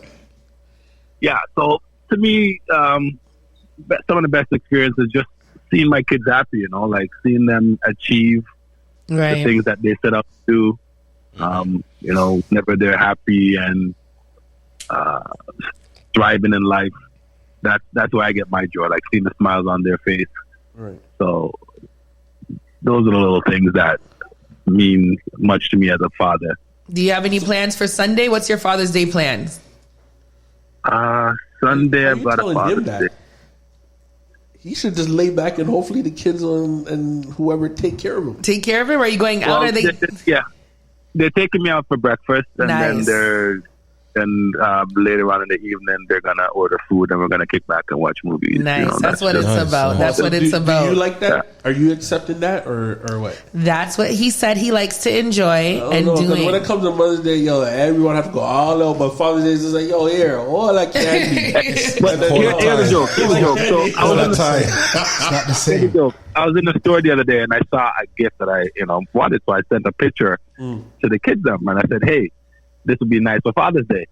[SPEAKER 17] Yeah, so to me, some of the best experiences just seeing my kids happy, like seeing them achieve the things that they set up to do. Whenever they're happy and thriving in life, that's where I get my joy, like seeing the smiles on their face.
[SPEAKER 11] Right.
[SPEAKER 17] So those are the little things that mean much to me as a father.
[SPEAKER 10] Do you have any plans for Sunday? What's your Father's Day plans?
[SPEAKER 17] Sunday, I've got a Father's Day.
[SPEAKER 11] He should just lay back and hopefully the kids and whoever take care of him.
[SPEAKER 10] Take care of him? Or are you going out? Or
[SPEAKER 17] Yeah. They're taking me out for breakfast, and then later on in the evening they're gonna order food, and we're gonna kick back and watch movies.
[SPEAKER 10] Nice. That's what it's about. That's what it's about.
[SPEAKER 11] Do you like that? Yeah. Are you accepting that, or what?
[SPEAKER 10] That's what he said he likes to enjoy and doing.
[SPEAKER 11] When it comes to Mother's Day, everyone have to go all out, but Father's Day is just like, here, all I candy.
[SPEAKER 17] But here's the joke. So I was not the same. I was in the store the other day and I saw a gift that I wanted, so I sent a picture to the kids and I said, hey, this would be nice for Father's Day.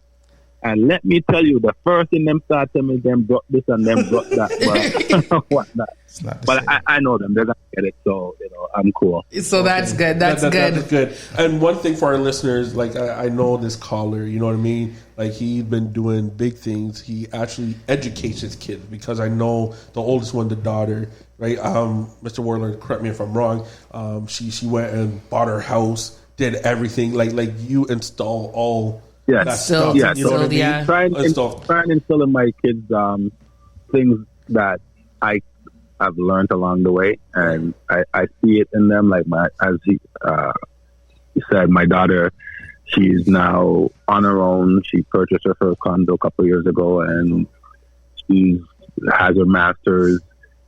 [SPEAKER 17] And let me tell you, the first thing them start telling me, them brought this and them brought that, but whatnot. But I know them; they're gonna get it, so I'm cool.
[SPEAKER 10] So that's good. That's good.
[SPEAKER 11] That's good. And one thing for our listeners, like I know this caller, you know what I mean. Like he's been doing big things. He actually educates his kids because I know the oldest one, the daughter, right? Mr. Warlord, correct me if I'm wrong. She went and bought her house, did everything. Like you install all.
[SPEAKER 17] Yeah,
[SPEAKER 11] that stuff. You know what I mean?
[SPEAKER 17] Yeah. Try and instill in my kids things that I've learned along the way, and I see it in them. Like as he said, my daughter, she's now on her own. She purchased her first condo a couple of years ago, and she has her master's.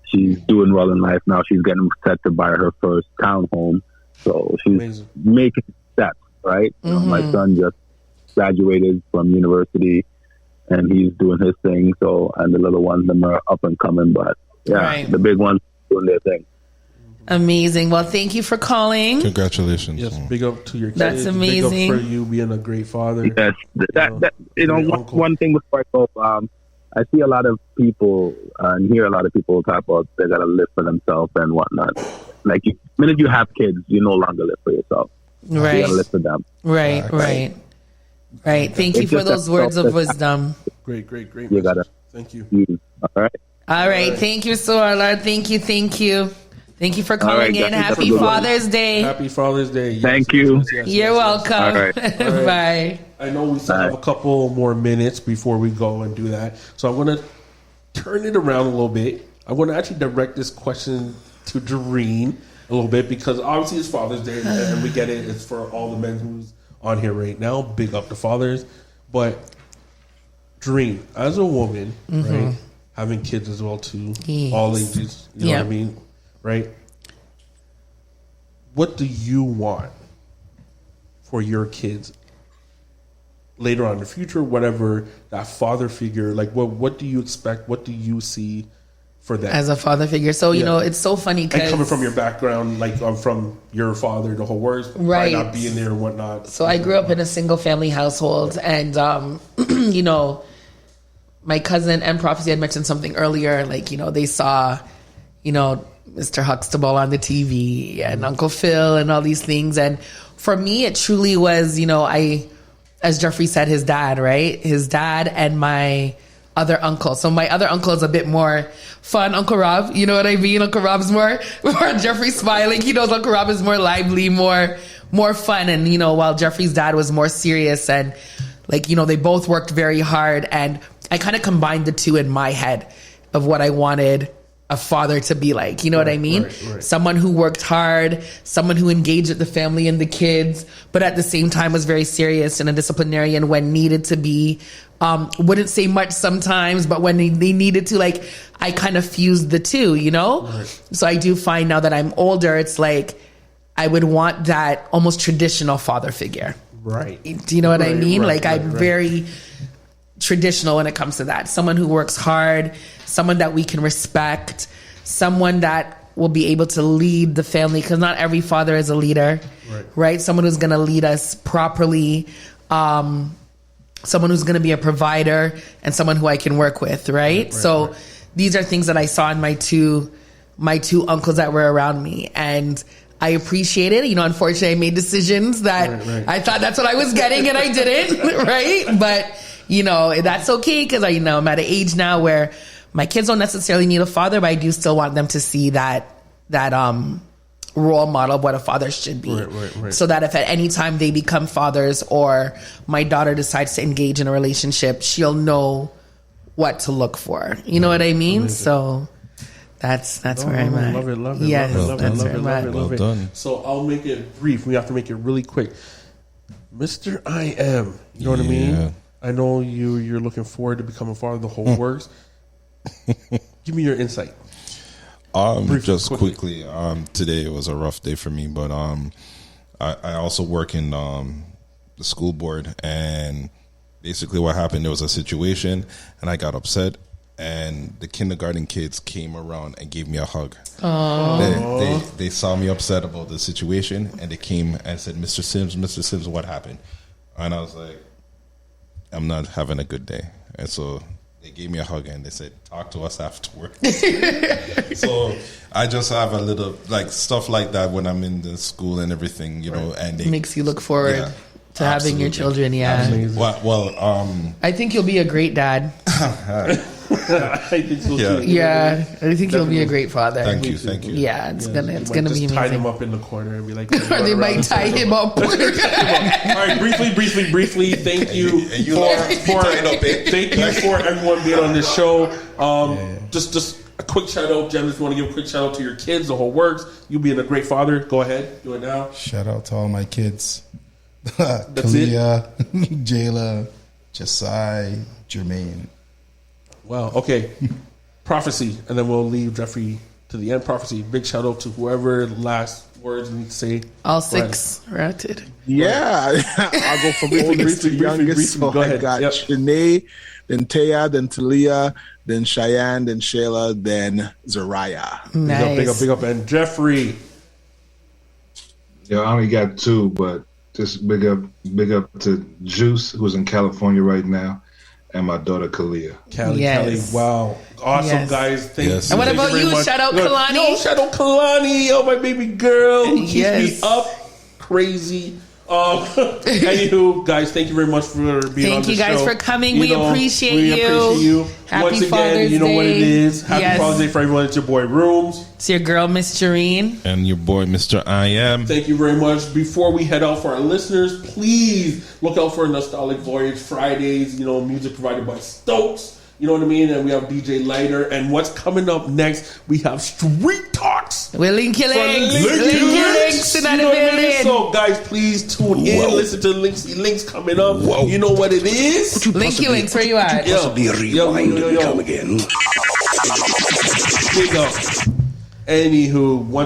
[SPEAKER 17] She's doing well in life now. She's getting set to buy her first townhome, so she's making steps. Right, my son just graduated from university and he's doing his thing, so and the little ones them are up and coming, but the big ones doing their thing.
[SPEAKER 10] Amazing. Well, thank you for calling.
[SPEAKER 9] Congratulations.
[SPEAKER 11] Yes, big up to your kids.
[SPEAKER 10] That's amazing.
[SPEAKER 11] Big up for you being a great father.
[SPEAKER 17] Yes, that one thing before I go, I see a lot of people and hear a lot of people talk about they gotta live for themselves and whatnot. Like, the minute you have kids, you no longer live for yourself.
[SPEAKER 10] Right.
[SPEAKER 17] You gotta live for them.
[SPEAKER 10] Right. Thank you for those words of wisdom.
[SPEAKER 11] Great.
[SPEAKER 17] You gotta.
[SPEAKER 11] Thank you.
[SPEAKER 17] All
[SPEAKER 10] right. Thank you, Sorla. Thank you. Thank you for calling in. Happy Father's Day.
[SPEAKER 11] Happy Father's Day. Yes,
[SPEAKER 17] Thank you.
[SPEAKER 10] You're welcome.
[SPEAKER 11] All right.
[SPEAKER 10] Bye.
[SPEAKER 11] I know we still have a couple more minutes before we go and do that. So I'm going to turn it around a little bit. I want to actually direct this question to Doreen a little bit, because obviously it's Father's Day and we get it. It's for all the men who's on here right now. Big up the fathers. But Doreen, as a woman, right, having kids as well too, all ages, you know what I mean? Right? What do you want for your kids later on in the future? Whatever, that father figure, like what do you expect? What do you see for that
[SPEAKER 10] as a father figure? So you know, it's so funny because
[SPEAKER 11] coming from your background, like from your father, the whole words,
[SPEAKER 10] right,
[SPEAKER 11] not being there and whatnot.
[SPEAKER 10] So I grew up in a single family household, and you know, my cousin and Prophecy had mentioned something earlier, like, you know, they saw, you know, Mr. Huxtable on the TV and Uncle Phil and all these things. And for me, it truly was, you know, as Jeffrey said, his dad, right? His dad and my other uncle. So my other uncle is a bit more fun, Uncle Rob. You know what I mean? Uncle Rob's more Jeffrey smiling. He knows Uncle Rob is more lively, more fun. And, you know, while Jeffrey's dad was more serious and, like, you know, they both worked very hard. And I kind of combined the two in my head of what I wanted a father to be like, you know what I mean? Right. Someone who worked hard, someone who engaged with the family and the kids, but at the same time was very serious and a disciplinarian when needed to be. Wouldn't say much sometimes, but when they needed to, like, I kind of fused the two, you know? Right. So I do find now that I'm older, it's like I would want that almost traditional father figure.
[SPEAKER 11] Right.
[SPEAKER 10] Do you know what I mean? Like, I'm very traditional when it comes to that. Someone who works hard, someone that we can respect, someone that will be able to lead the family, because not every father is a leader, right? Someone who's going to lead us properly, someone who's going to be a provider, and someone who I can work with, right? So these are things that I saw in my two uncles that were around me, and I appreciate it. You know, unfortunately, I made decisions that I thought that's what I was getting, and I didn't, right? But you know, that's okay, because I'm at an age now where my kids don't necessarily need a father, but I do still want them to see that role model of what a father should be. Right. So that if at any time they become fathers or my daughter decides to engage in a relationship, she'll know what to look for. You know what I mean? So that's where I'm at.
[SPEAKER 11] Love it.
[SPEAKER 10] Yes,
[SPEAKER 11] Love it.
[SPEAKER 9] Well done.
[SPEAKER 11] So I'll make it brief. We have to make it really quick. Mr. I Am, you know what I mean? I know you're looking forward to becoming a father. The whole works. Give me your insight.
[SPEAKER 9] Just quickly, today was a rough day for me, but I also work in the school board, and basically what happened, there was a situation, and I got upset, and the kindergarten kids came around and gave me a hug. They saw me upset about the situation, and they came and said, Mr. Sims, what happened? And I was like, I'm not having a good day. And so they gave me a hug and they said, talk to us afterward. So I just have a little, like, stuff like that when I'm in the school and everything, you know, and it
[SPEAKER 10] makes you look forward to having your children.
[SPEAKER 9] Well,
[SPEAKER 10] I think you'll be a great dad.
[SPEAKER 11] I think so too.
[SPEAKER 10] Yeah, I think you'll be a great father.
[SPEAKER 9] Thank you.
[SPEAKER 10] Yeah, it's gonna be amazing.
[SPEAKER 11] Tie them up in the corner and be like,
[SPEAKER 10] or they might tie him up.
[SPEAKER 11] All right, briefly. Thank you for everyone being on this show. Just a quick shout out, Jem. If you want to give a quick shout out to your kids, the whole works. You being a great father, go ahead, do it now.
[SPEAKER 15] Shout out to all my kids, Kalia, Jayla, Josiah, Jermaine.
[SPEAKER 11] Wow. Okay. Prophecy, and then we'll leave Jeffrey to the end. Prophecy. Big shout out to whoever last words you need to say.
[SPEAKER 10] All six routed.
[SPEAKER 12] Yeah, I'll go from oldest to youngest. So I got Shanae, then Taya, then Talia, then Cheyenne, then Shayla, then Zariah.
[SPEAKER 10] Nice.
[SPEAKER 11] Big up, and Jeffrey.
[SPEAKER 16] Yeah, I only got two, but just big up to Juice, who's in California right now. and my daughter Kalia.
[SPEAKER 11] Kelly, wow. Awesome, guys. Thank you.
[SPEAKER 10] And what about you? Shout out Kalani.
[SPEAKER 11] Yo, shout out Kalani. Oh, my baby girl. Who keeps me up crazy. Anywho, guys, thank you very much for being on the show.
[SPEAKER 10] Thank you guys for coming. We appreciate you. Happy
[SPEAKER 11] Once again,
[SPEAKER 10] Father's
[SPEAKER 11] you know
[SPEAKER 10] Day.
[SPEAKER 11] what it is. Happy Father's Day for everyone. It's your boy Rooms.
[SPEAKER 10] It's your girl, Miss Jareen.
[SPEAKER 9] And your boy, Mr. I Am.
[SPEAKER 11] Thank you very much. Before we head out for our listeners, please look out for Nostalgic Voyage Fridays. You know, music provided by Stokes. You know what I mean? And we have DJ Lighter. And what's coming up next? We have Street Talks.
[SPEAKER 10] We're Linky Links. In the building.
[SPEAKER 11] So, guys, please tune in. Listen to links coming up. Whoa. You know what it is?
[SPEAKER 10] Linky Links, where you at?
[SPEAKER 18] Possibly rewind and come again.
[SPEAKER 11] Big up. Anywho, once